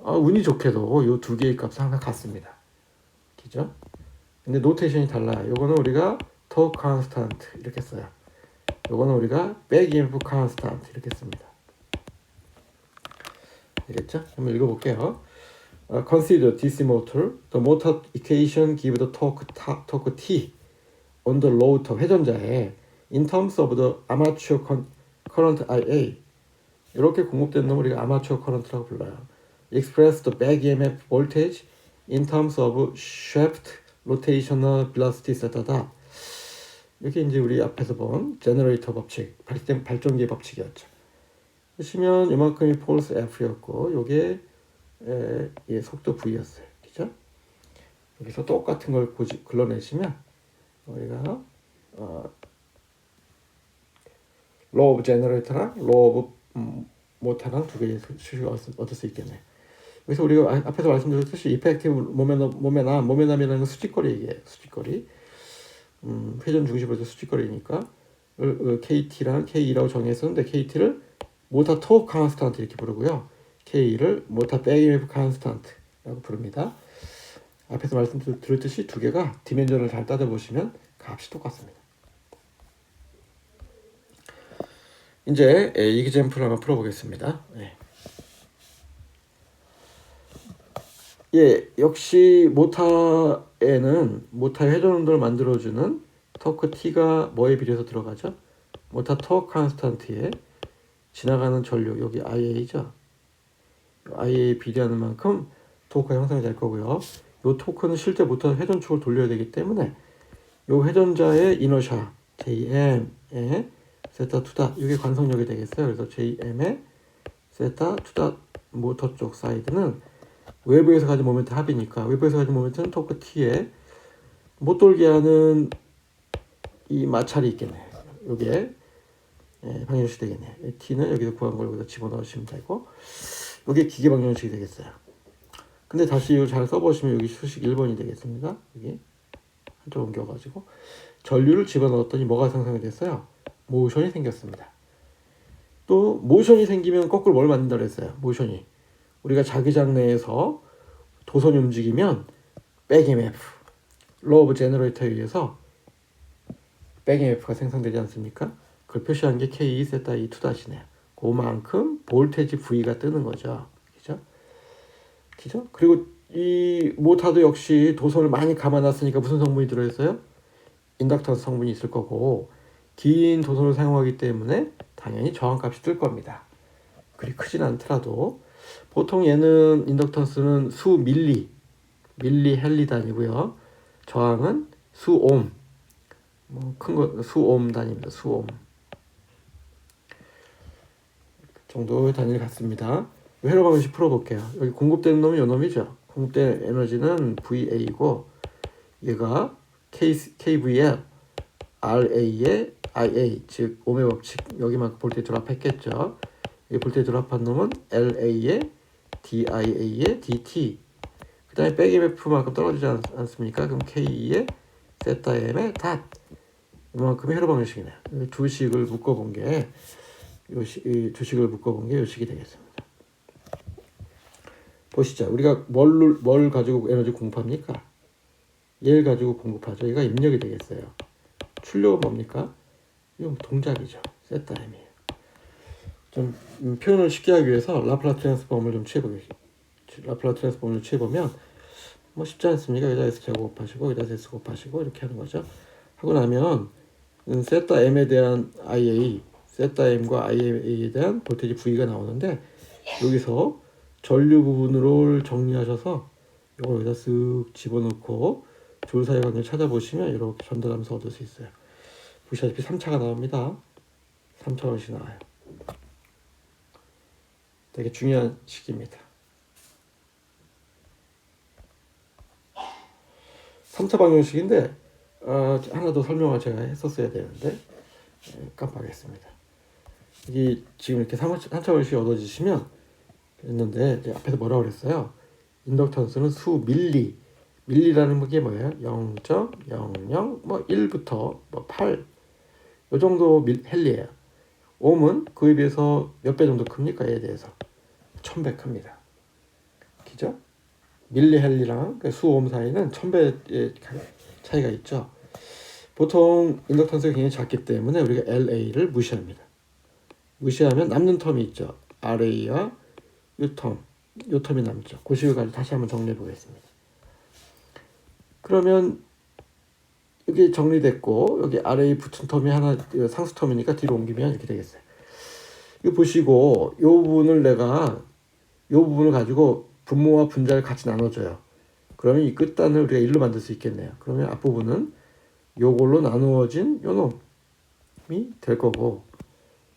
[SPEAKER 1] 운이 좋게도 이 두 개의 값은 항상 같습니다. 그죠? 근데 노테이션이 달라요. 요거는 우리가 토크 컨스탄트 이렇게 써요. 요거는 우리가 백 EMF 컨스탄트 이렇게 씁니다. 알겠죠? 한번 읽어볼게요. Consider DC motor. The motor equation give the torque T on the rotor 회전자에 in terms of the armature current IA 이렇게 공급되는 놈을 우리가 armature current라고 불러요. Express the back EMF voltage in terms of shaft rotational velocity 세타다. 이게 이제 우리 앞에서 본 제너레이터 법칙, 발전기 법칙이었죠. 보시면 이만큼이 폴스 F였고 요게 속도 V였어요. 그죠? 여기서 똑같은 걸 글러내시면 우리가 로우 오브 제너레이터랑 로우 오브 모터랑 두 개의 수식을 얻을 수 있겠네요. 여기서 우리가 앞에서 말씀드렸듯이 이펙티브 모멘텀이라는 건 수직거리 얘기예요. 수직거리. 회전 중심으로 수직거리니까 KT랑 K라고 정했었는데 KT를 모터 토크 컨스탄트 이렇게 부르고요. K를 모터 백 EMF 컨스탄트라고 부릅니다. 앞에서 말씀드렸듯이 두 개가 디멘전을 잘 따져보시면 값이 똑같습니다. 이제 이기젠플을 한번 풀어보겠습니다. 역시 모터에는 모터의 회전 운동을 만들어주는 토크 T가 뭐에 비례해서 들어가죠? 모터 토크 컨스탄트에 지나가는 전류, 여기 IA죠. IA에 비례하는 만큼 토크가 형성이 될 거고요. 이 토크는 실제 모터 회전축을 돌려야 되기 때문에 이 회전자의 이너샤 JM의 세타 투다 이게 관성력이 되겠어요. 그래서 JM의 세타 투다 모터 쪽 사이드는 외부에서 가진 모멘트 합이니까 외부에서 가진 모멘트는 토크 T에 못 돌게 하는 이 마찰이 있겠네. 여기에 방정식이 되겠네. T는 여기서 구한 걸 여기다 집어넣으시면 되고 여기에 기계 방정식이 되겠어요. 근데 다시 이걸 잘 써보시면 여기 수식 1번이 되겠습니다. 여기 한쪽 옮겨가지고 전류를 집어넣었더니 뭐가 생성이 됐어요? 모션이 생겼습니다. 또 모션이 생기면 거꾸로 뭘 만든다고 했어요? 모션이 우리가 자기장 내에서 도선이 움직이면 백EMF, 로 오브 제너레이터에 의해서 백EMF가 생성되지 않습니까? 그걸 표시한 게 K2 세타 E 2-네요. 그만큼 볼테지 V가 뜨는 거죠. 그죠? 그리고 이 모타도 역시 도선을 많이 감아놨으니까 무슨 성분이 들어있어요? 인덕턴스 성분이 있을 거고, 긴 도선을 사용하기 때문에 당연히 저항값이 뜰 겁니다. 그리 크진 않더라도 보통 얘는 인덕턴스는 수 밀리 헬리 단위고요. 저항은 수 옴, 큰 거 수 옴 단위입니다. 수 옴 정도의 단위를 갖습니다. 회로 방식 풀어볼게요. 여기 공급되는 놈이 요 놈이죠. 공급되는 에너지는 VA이고 얘가 KVL RA의 IA, 즉 옴의 법칙, 여기만큼 볼테이지 드랍했겠죠. 이 볼테이지 드랍한 놈은 LA의 DIA의 DT, 그 다음에 백EMF만큼 떨어지지 않습니까? 그럼 K의 세타 M의 닷, 이만큼의 회로 방식이네요. 두 식을 묶어본 게 두 식을 묶어본 게 요 식이 되겠습니다. 보시죠. 우리가 뭘 가지고 에너지 공급합니까? 얘를 가지고 공급하죠. 얘가 입력이 되겠어요. 출력은 뭡니까? 이건 동작이죠. 세타 M이에요. 좀 표현을 쉽게 하기 위해서 라플라스 트랜스폼을 좀 취해보겠습니다. 라플라스 트랜스폼을 취해보면 뭐 쉽지 않습니까? 여기다 S 제곱 곱하시고 여기다 S 곱하시고 이렇게 하는 거죠. 하고 나면 세타 M에 대한 IA, 세타 M과 IA에 대한 볼테이지 V가 나오는데, 여기서 전류 부분으로 정리하셔서 이걸 여기다 쓱 집어넣고 줄 사이 관계를 찾아보시면 이렇게 전달하면서 얻을 수 있어요. 보시다시피 3차가 나옵니다. 3차 원시 나와요. 되게 중요한 식입니다. 3차 방정식인데 하나 더 설명을 제가 했었어야 되는데 깜빡했습니다. 이 지금 이렇게 3차 방정식이 얻어지시면 했는데 앞에서 뭐라고 그랬어요? 인덕턴스는 수 밀리라는 게 뭐예요? 0.00 뭐 1부터 뭐 8 요 정도 헬리예요. 옴은 그에 비해서 몇 배 정도 큽니까? 얘에 대해서 1000배 큽니다. 그죠? 밀리 헬리랑 수옴 사이는 1000배의 차이가 있죠. 보통 인덕턴스가 굉장히 작기 때문에 우리가 LA를 무시합니다. 무시하면 남는 텀이 있죠. RA와 요 텀이 남죠. 그 식을 가지고 다시 한번 정리해 보겠습니다. 그러면 여기 정리됐고 여기 RA 붙은 텀이 하나 상수 텀이니까 뒤로 옮기면 이렇게 되겠어요. 이거 보시고 요 부분을 내가 요 부분을 가지고 분모와 분자를 같이 나눠줘요. 그러면 이 끝단을 우리가 1로 만들 수 있겠네요. 그러면 앞부분은 요걸로 나누어진 요 놈이 될 거고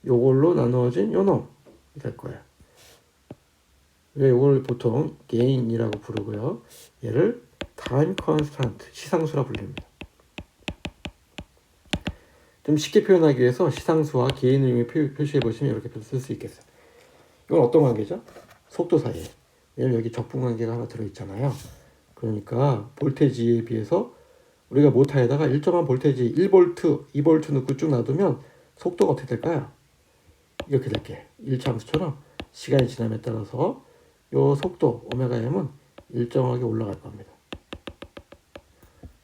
[SPEAKER 1] 요걸로 나누어진 요 놈이 될 거예요. 이걸 보통 게인이라고 부르고요. 얘를 타임 컨스탄트, 시상수라 불립니다. 좀 쉽게 표현하기 위해서 시상수와 게인을 이용해 표시해 보시면 이렇게 쓸 수 있겠어요. 이건 어떤 관계죠? 속도 사이에. 왜냐면 여기 적분 관계가 하나 들어있잖아요. 그러니까 볼테지에 비해서 우리가 모타에다가 일정한 볼테지 1V, 2V 넣고 쭉 놔두면 속도가 어떻게 될까요? 이렇게 될게. 일차함수처럼 시간이 지남에 따라서 요 속도 오메가 M은 일정하게 올라갈 겁니다.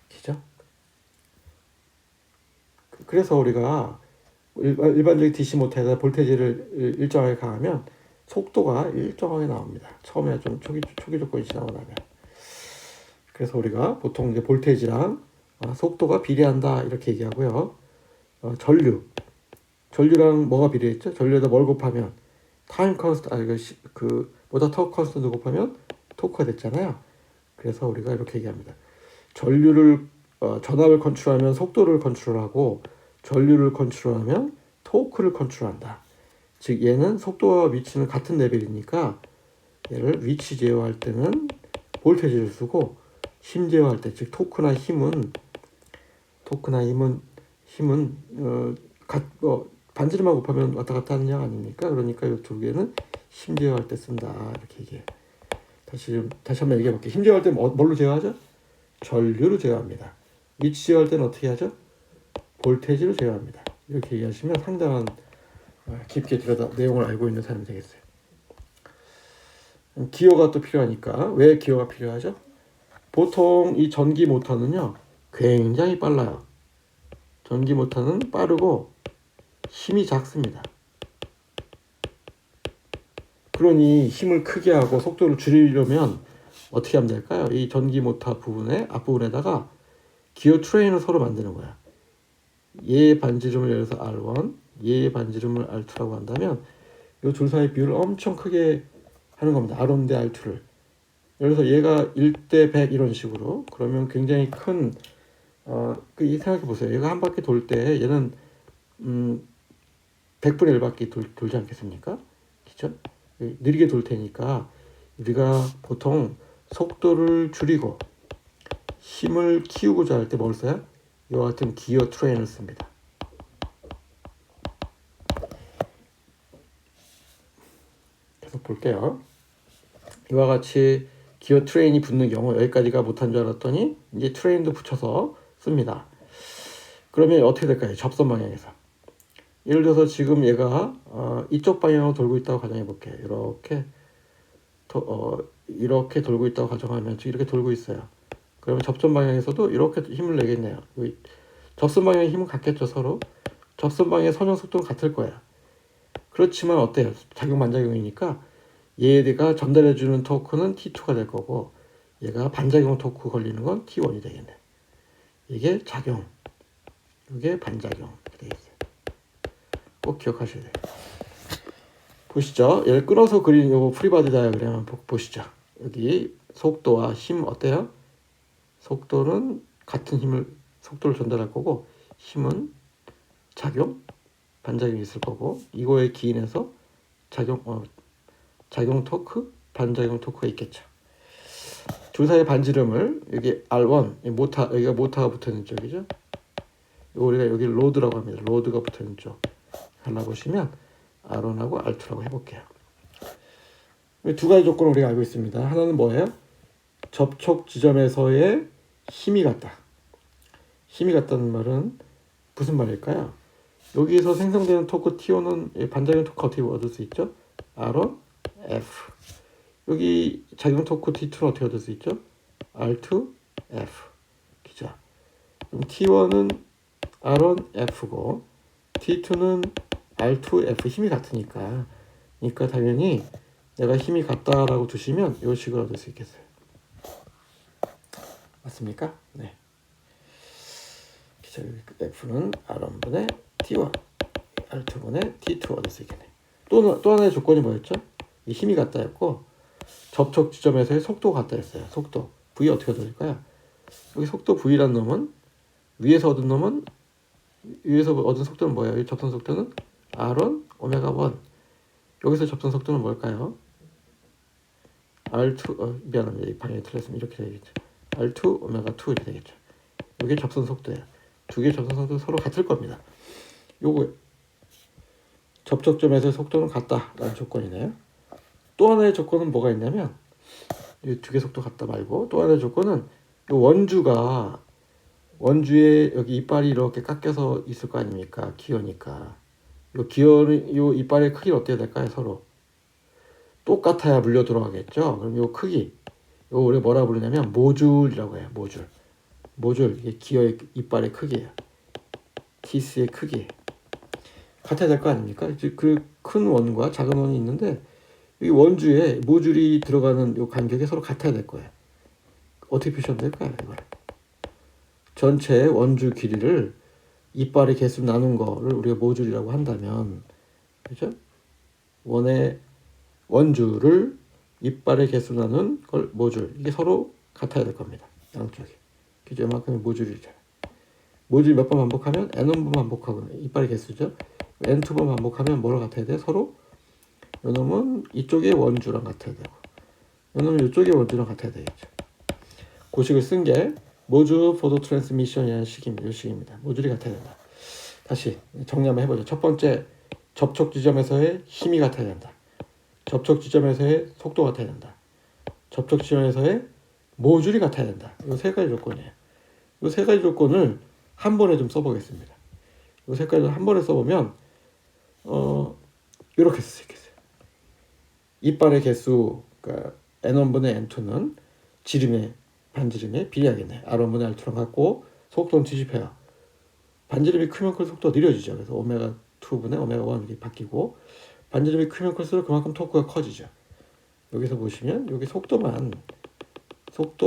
[SPEAKER 1] 그죠? 그래서 우리가 일반적인 DC 모터에다 볼테지를 일정하게 가하면 속도가 일정하게 나옵니다. 처음에 좀 초기 조건이 지나고 나면. 그래서 우리가 보통 이제 볼테지랑 속도가 비례한다 이렇게 얘기하고요. 전류랑 뭐가 비례했죠? 전류에다 뭘 곱하면 타임 컨스턴트, 보다 터 컨스턴트 곱하면 토크가 됐잖아요. 그래서 우리가 이렇게 얘기합니다. 전류를 전압을 컨트롤하면 속도를 컨트롤하고 전류를 컨트롤하면 토크를 컨트롤한다. 즉 얘는 속도와 위치는 같은 레벨이니까 얘를 위치 제어할 때는 볼테지를 쓰고 힘 제어할 때, 즉 토크나 힘은 반지름만 곱하면 왔다 갔다 하는 양 아닙니까? 그러니까 이 두 개는 힘 제어할 때 쓴다 이렇게 얘기해요. 다시 한번 얘기해 볼게요. 힘 제어할 때 뭘로 제어하죠? 전류로 제어합니다. 위치 제어할 때는 어떻게 하죠? 볼테지로 제어합니다. 이렇게 이해하시면 상당한 깊게 내용을 알고 있는 사람이 되겠어요. 기어가 또 필요하니까. 왜 기어가 필요하죠? 보통 이 전기 모터는요 굉장히 빨라요. 전기 모터는 빠르고 힘이 작습니다. 그러니 힘을 크게 하고 속도를 줄이려면 어떻게 하면 될까요? 이 전기 모터 부분에 앞부분에다가 기어 트레인을 서로 만드는 거야. 얘 반지름을 예를 들어서 R1, 얘 반지름을 R2라고 한다면 이 둘 사이 비율을 엄청 크게 하는 겁니다. R1 대 R2를. 예를 들어서 얘가 1대 100 이런 식으로. 그러면 굉장히 큰 생각해 보세요. 얘가 한 바퀴 돌 때 얘는 100분의 1바퀴 돌지 않겠습니까? 그렇죠? 느리게 돌 테니까 우리가 보통 속도를 줄이고 힘을 키우고자 할 때 뭘 써요? 이와 같은 기어 트레인을 씁니다. 계속 볼게요. 이와 같이 기어 트레인이 붙는 경우 여기까지가 못한 줄 알았더니 이제 트레인도 붙여서 씁니다. 그러면 어떻게 될까요? 접선 방향에서. 예를 들어서 지금 얘가 이쪽 방향으로 돌고 있다고 가정해 볼게요. 이렇게 돌고 있다고 가정하면 이렇게 돌고 있어요. 그러면 접선 방향에서도 이렇게 힘을 내겠네요. 접선 방향의 힘은 같겠죠, 서로. 접선 방향의 선형 속도는 같을 거야. 그렇지만 어때요? 작용 반작용이니까 얘가 전달해주는 토크는 T2가 될 거고 얘가 반작용 토크 걸리는 건 T1이 되겠네. 이게 작용, 이게 반작용 되겠어요. 꼭 기억하셔야 돼요. 보시죠. 얘를 끊어서 그린 요 프리바디 다이어그램 한번 보시죠. 여기 속도와 힘 어때요? 속도는 같은 속도를 전달할 거고 힘은 작용, 반작용이 있을 거고 이거에 기인해서 작용 토크, 반작용 토크가 있겠죠. 둘 사이의 반지름을 여기 R1, 여기가 모터가 붙어있는 쪽이죠. 우리가 여기 로드라고 합니다. 로드가 붙어있는 쪽 잘라보시면 R1하고 R2라고 해볼게요. 두 가지 조건을 우리가 알고 있습니다. 하나는 뭐예요? 접촉 지점에서의 힘이 같다. 힘이 같다는 말은 무슨 말일까요? 여기서 생성되는 토크 T1은 반작용 토크 어떻게 얻을 수 있죠? R1, F. 여기 작용 토크 T2는 어떻게 얻을 수 있죠? R2, F. 그죠? 그럼 T1은 R1, F고 T2는 R2, F 힘이 같으니까 그러니까 당연히 내가 힘이 같다라고 두시면 이 식으로 얻을 수 있겠어요. 맞습니까? 네. F는 R1분의 T1, R2분의 T2 얻을 수 있겠네. 또 하나의 조건이 뭐였죠? 이 힘이 같다였고 접촉 지점에서의 속도가 같다였어요. 속도 V 어떻게 얻을까요? 여기 속도 V라는 놈은 위에서 얻은 속도는 뭐예요? 이 접선 속도는 R1 오메가 1. 여기서 접선 속도는 뭘까요? R2 미안합니다. 이 방향이 틀렸으면 이렇게 되겠죠. R2 오메가 2 이렇게 되겠죠. 이게 접선 속도예요. 두 개의 접선 속도 서로 같을 겁니다. 요거 접촉점에서의 속도는 같다라는 조건이네요. 또 하나의 조건은 뭐가 있냐면 이 두 개 속도 같다 말고 또 하나의 조건은 이 원주에 여기 이빨이 이렇게 깎여서 있을 거 아닙니까? 기어니까. 요 이빨의 크기는 어떻게 될까요? 서로 똑같아야 물려 들어가겠죠. 그럼 요 크기, 요 우리가 뭐라 부르냐면 모줄이라고 해요. 모줄 이게 기어의 이빨의 크기예요. 티스의 크기 같아야 될 거 아닙니까? 그 큰 원과 작은 원이 있는데 이 원주에 모줄이 들어가는 요 간격이 서로 같아야 될 거예요. 어떻게 표시하면 될까요? 이걸 전체 원주 길이를 이빨의 개수 나눈 거를 우리가 모줄이라고 한다면, 그죠? 원의 원주를 이빨의 개수 나눈 걸 모줄. 이게 서로 같아야 될 겁니다. 양쪽이. 그죠? 이만큼이 모줄이잖아요. 모줄 몇 번 반복하면 n번 반복하고 이빨의 개수죠. n2번 반복하면 뭐랑 같아야 돼? 서로 요놈은 이쪽의 원주랑 같아야 되고 요놈은 이쪽의 원주랑 같아야 되겠죠. 그 식을 쓴 게 모줄 포도 트랜스미션이라는 식입니다. 이 식입니다. 모줄이 같아야 된다. 다시 정리 한번 해보죠. 첫 번째, 접촉 지점에서의 힘이 같아야 된다. 접촉 지점에서의 속도 같아야 된다. 접촉 지점에서의 모듈이 같아야 된다. 이 세 가지 조건이에요. 이 세 가지 조건을 한 번에 좀 써보겠습니다. 이 세 가지를 한 번에 써보면 이렇게 쓸 수 있겠어요. 이빨의 개수, 그러니까 N1분의 N2는 반지름에 비례하겠네. R1분의 R2랑 같고 속도는 뒤집혀요. 반지름이 크면 클수록 속도가 느려지죠. 그래서 오메가 2분의 오메가 1 이렇게 바뀌고 반지름이 크면 클수록 그만큼 토크가 커지죠. 여기서 보시면 여기 속도,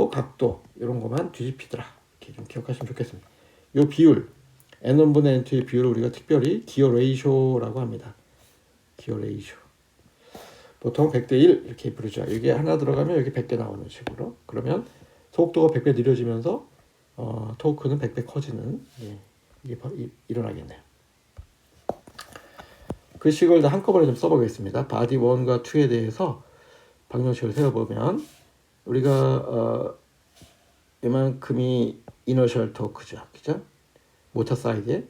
[SPEAKER 1] 각도 이런 것만 뒤집히더라. 이렇게 좀 기억하시면 좋겠습니다. 이 비율 N1분의 N2의 비율을 우리가 특별히 기어 레이쇼라고 합니다. 기어 레이쇼. 보통 100대 1 이렇게 부르죠. 여기 하나 들어가면 여기 100개 나오는 식으로. 그러면 속도가 100배 느려지면서 토크는 100배 커지는 이게 일어나겠네요. 그 식을 다 한꺼번에 좀 써보겠습니다. 바디 1과 2에 대해서 방정식을 세워보면 우리가 이만큼이 이너셜 토크죠. 그죠? 모터 사이드에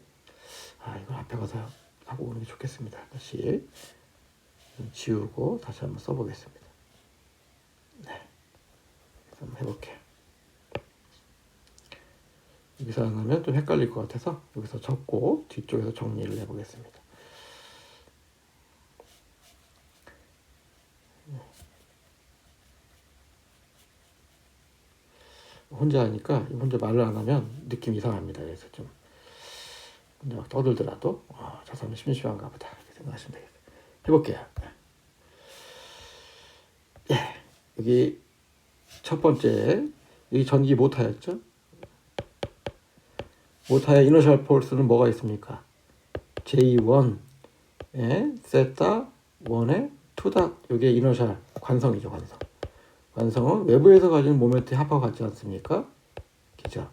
[SPEAKER 1] 이걸 앞에 가서 하고 오는 게 좋겠습니다. 다시 지우고 다시 한번 써보겠습니다. 네, 한번 해볼게요. 여기서 안 하면 좀 헷갈릴 것 같아서 여기서 적고 뒤쪽에서 정리를 해보겠습니다. 혼자 하니까 혼자 말을 안 하면 느낌이 이상합니다. 그래서 좀 혼자 막 떠들더라도 저 사람 심심한가 보다 이렇게 생각하시면 되겠어요. 해볼게요. 여기 첫 번째 여기 전기 모터였죠. 모터의 이너셜 폴스는 뭐가 있습니까? J1에 세타 1에 투다. 이게 이너셜 관성이죠. 관성은 외부에서 가지는 모멘트의 합하고 같지 않습니까? 그죠?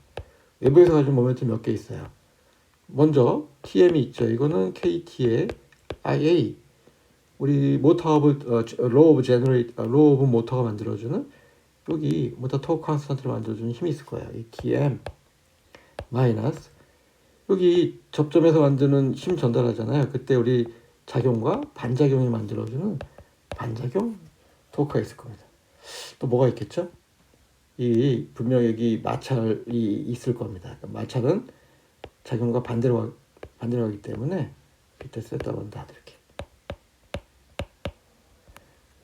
[SPEAKER 1] 외부에서 가지는 모멘트 몇 개 있어요. 먼저 TM이 있죠. 이거는 KT의 IA. 우리 모터 로우 오브 모터가 만들어주는 여기 모터 토크 컨스턴트를 만들어주는 힘이 있을 거예요. 이 TM 마이너스 여기 접점에서 만드는 힘 전달하잖아요. 그때 우리 작용과 반작용이 만들어주는 반작용 토크가 있을 겁니다. 또 뭐가 있겠죠? 분명히 여기 마찰이 있을 겁니다. 마찰은 작용과 반대로 가기 때문에 그때 세타 번다 이렇게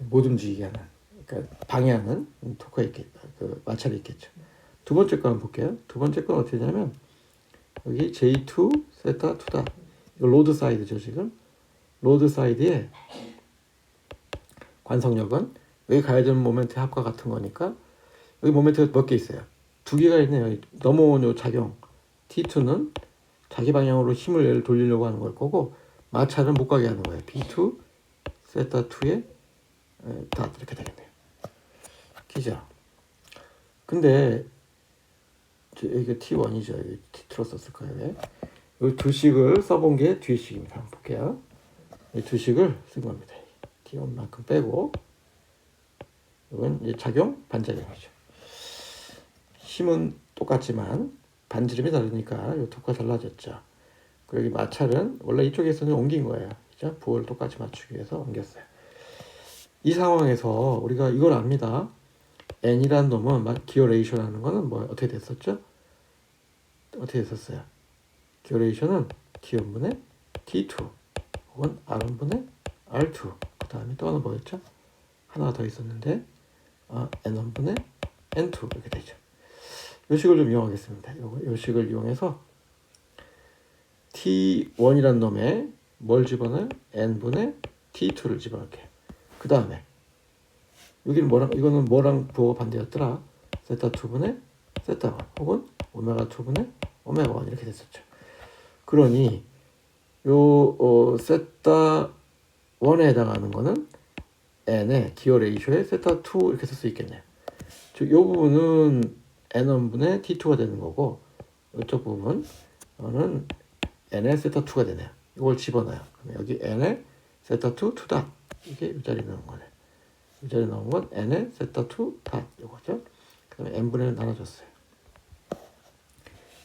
[SPEAKER 1] 못 움직이게 하는, 그러니까 방해하는 토크가 있겠다. 그 마찰이 있겠죠. 두 번째 거 한번 볼게요. 두 번째 건 어떻게 되냐면 여기 J2 세타 2다. 이거 로드 사이드죠 지금. 로드 사이드에 관성력은 여기 가야 되는 모멘트의 합과 같은 거니까 여기 모멘트가 몇 개 있어요. 두 개가 있네요. 넘어온 요 작용 T2는 자기 방향으로 힘을 돌리려고 하는 걸 거고 마찰은 못 가게 하는 거예요. B2 세타 2에 다 이렇게 되겠네요. 기죠. 근데 이게 T1이죠. T2로 썼을 거예요. 이 두 식을 써본 게 뒤에 식입니다. 한번 볼게요. 이 두 식을 쓴 겁니다. T1만큼 빼고 이건 이제 작용, 반작용이죠. 힘은 똑같지만 반지름이 다르니까 이 토크가 달라졌죠. 그리고 여기 마찰은 원래 이쪽에서는 옮긴 거예요. 그죠? 부호를 똑같이 맞추기 위해서 옮겼어요. 이 상황에서 우리가 이걸 압니다. N이라는 놈은 기어 레이쇼라는 거는 뭐 어떻게 됐었죠? 어떻게 됐었어요? 기어 레이쇼는 T1분의 T2 혹은 R1분의 R2 그 다음에 또 하나 뭐였죠? 하나 더 있었는데 N1분의 N2 이렇게 되죠. 이 식을 좀 이용하겠습니다. 이 식을 이용해서 T1이라는 놈에 뭘 집어넣어요? N분의 T2를 집어넣을게요. 그 다음에 여기는 이거는 뭐랑 부호가 반대였더라? 세타 2분의 세타 1 혹은 오메가 2분의 오메가 1 이렇게 됐었죠. 그러니 요 세타 1에 해당하는 거는 N의 기어 레이쇼에 세타 2 이렇게 쓸 수 있겠네요. 즉, 요 부분은 N1분의 T2가 되는 거고 이쪽 부분은 N의 세타 2가 되네요. 이걸 집어넣어요. 그럼 여기 N의 세타 2 2다. 이게 이 자리에 넣은 거네. 이 자리에 넣은 건 N의 세타 2 다 이거죠. 그 다음에 N분의 1 나눠줬어요.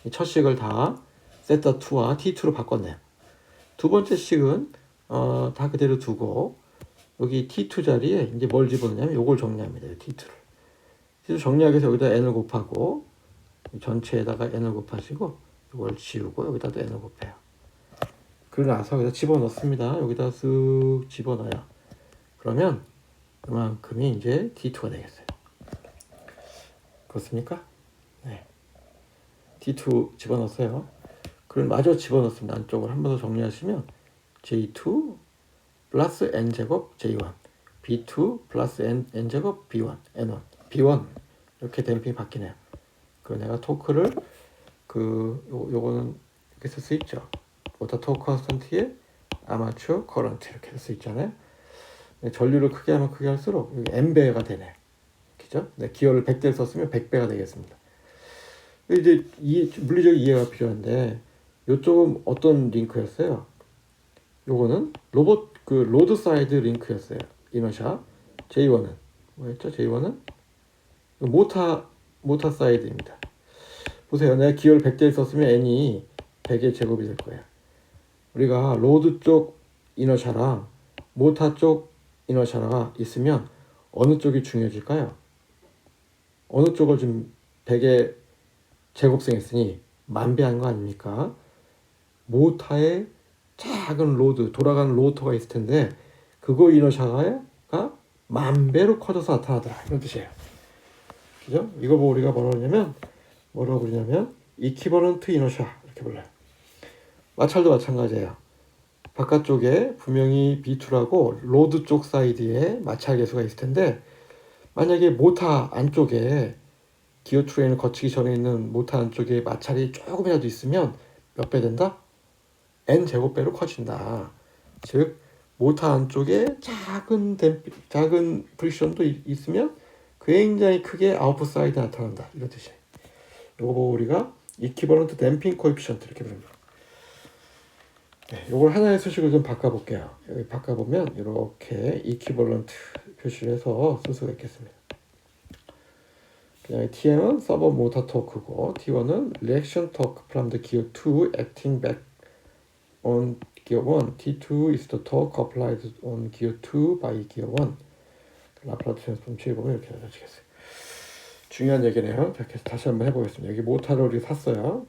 [SPEAKER 1] 이 첫 식을 다 세타 2와 T2로 바꿨네요. 두 번째 식은 다 그대로 두고 여기 T2 자리에 이제 뭘 집어넣냐면 요걸 정리합니다. T2를. 정리하기 위해서 여기다 n을 곱하고 전체에다가 n을 곱하시고 이걸 지우고 여기다도 n을 곱해요. 그러고 나서 여기다 집어넣습니다. 여기다 쓱 집어넣어요. 그러면 그만큼이 이제 D2가 되겠어요. 그렇습니까? 네. D2 집어넣었어요. 그럼 마저 집어넣습니다. 안쪽으로 한 번 더 정리하시면 J2 플러스 N제곱 J1 B2 플러스 N제곱 B1 N1 B1 이렇게 댐핑이 바뀌네요. 그 내가 토크를 요거는 이렇게 쓸 수 있죠. 워터 토크 컨스턴트에 아마추어 커런트 이렇게 쓸 수 있잖아요. 전류를 크게 하면 크게 할수록 여기 N배가 되네. 그죠? 네, 기호를 100대 썼으면 100배가 되겠습니다. 이제 물리적 이해가 필요한데 이쪽은 어떤 링크였어요? 요거는 로드 사이드 링크였어요. 이너샤. J1은 뭐였죠? J1은 모타 사이드입니다. 보세요. 내가 기호를 100대 썼으면 N이 100의 제곱이 될 거예요. 우리가 로드 쪽 이너샤랑 모타 쪽 이너샤가 있으면 어느 쪽이 중요해질까요? 어느 쪽을 좀 100의 제곱승 만배한 거 아닙니까? 모타에 작은 로드, 돌아가는 로터가 있을 텐데 그거 이너샤가 만배로 커져서 나타나더라. 이런 뜻이에요. 그죠? 이거 보고 우리가 뭐라고 부르냐면 이퀴버런트 이너샤 이렇게 불러요. 마찰도 마찬가지예요. 바깥쪽에 분명히 B2라고 로드 쪽 사이드에 마찰 계수가 있을 텐데 만약에 모타 안쪽에 기어 트레인을 거치기 전에 있는 모타 안쪽에 마찰이 조금이라도 있으면 몇 배 된다? n 제곱배로 커진다. 즉 모타 안쪽에 작은 프릭션도 있으면 굉장히 크게 아웃풋 사이드에 나타난다. 이런 뜻이에요. 이거 보고 우리가 이퀴버런트 댐핑 코에피션트 이렇게 부릅니다. 네, 이걸 하나의 수식을 좀 바꿔볼게요. 여기 바꿔보면 이렇게 이퀴버런트 표시를 해서 쓸 수가 있겠습니다. 그냥 TM은 서버 모터 토크고 T1은 reaction torque from the gear 2 acting back on gear 1. T2 is the torque applied on gear 2 by gear 1. 라플라스 트랜스폼 취해보면 이렇게 나타지겠어요. 중요한 얘기네요. 자, 다시 한번 해보겠습니다. 여기 모터를 우리 샀어요.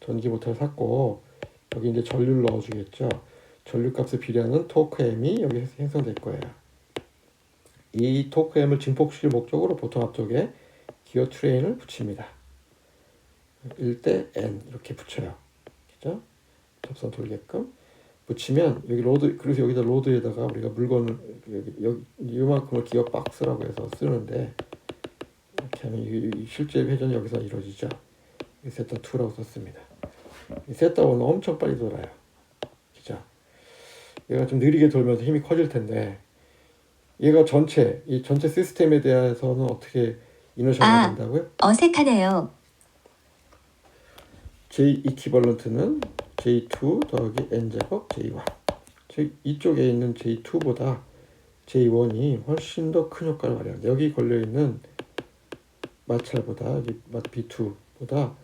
[SPEAKER 1] 전기 모터를 샀고 여기 이제 전류를 넣어주겠죠. 전류값에 비례하는 토크 M이 여기 생성될 거예요. 이 토크 M을 증폭시킬 목적으로 보통 앞쪽에 기어 트레인을 붙입니다. 1대 N 이렇게 붙여요. 그죠? 접선 돌게끔 붙이면 여기 로드, 그래서 여기다 로드에다가 우리가 물건을 여기 이만큼을 기어 박스라고 해서 쓰는데 이렇게 하면 실제 회전이 여기서 이루어지죠. 세타 2라고 썼습니다. 세타 1은 엄청 빨리 돌아요. 그죠? 얘가 좀 느리게 돌면서 힘이 커질 텐데 얘가 이 전체 시스템에 대해서는 어떻게 이너샤가 된다고요?
[SPEAKER 2] 어색하네요.
[SPEAKER 1] J 이퀴벌런트는 J2 더하기 N제곱 J1. 즉 이쪽에 있는 J2보다 J1이 훨씬 더 큰 효과를 발휘합니다. 여기 걸려있는 마찰보다 여기 B2보다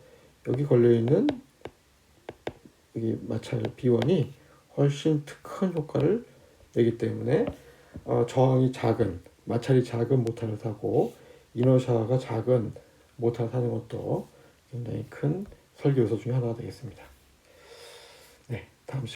[SPEAKER 1] 여기 걸려있는 여기 마찰 B1이 훨씬 큰 효과를 내기 때문에 저항이 작은 마찰이 작은 모터를 사고 이너샤가 작은 모터를 사는 것도 굉장히 큰 설계 요소 중에 하나가 되겠습니다. 네, 다음 시간에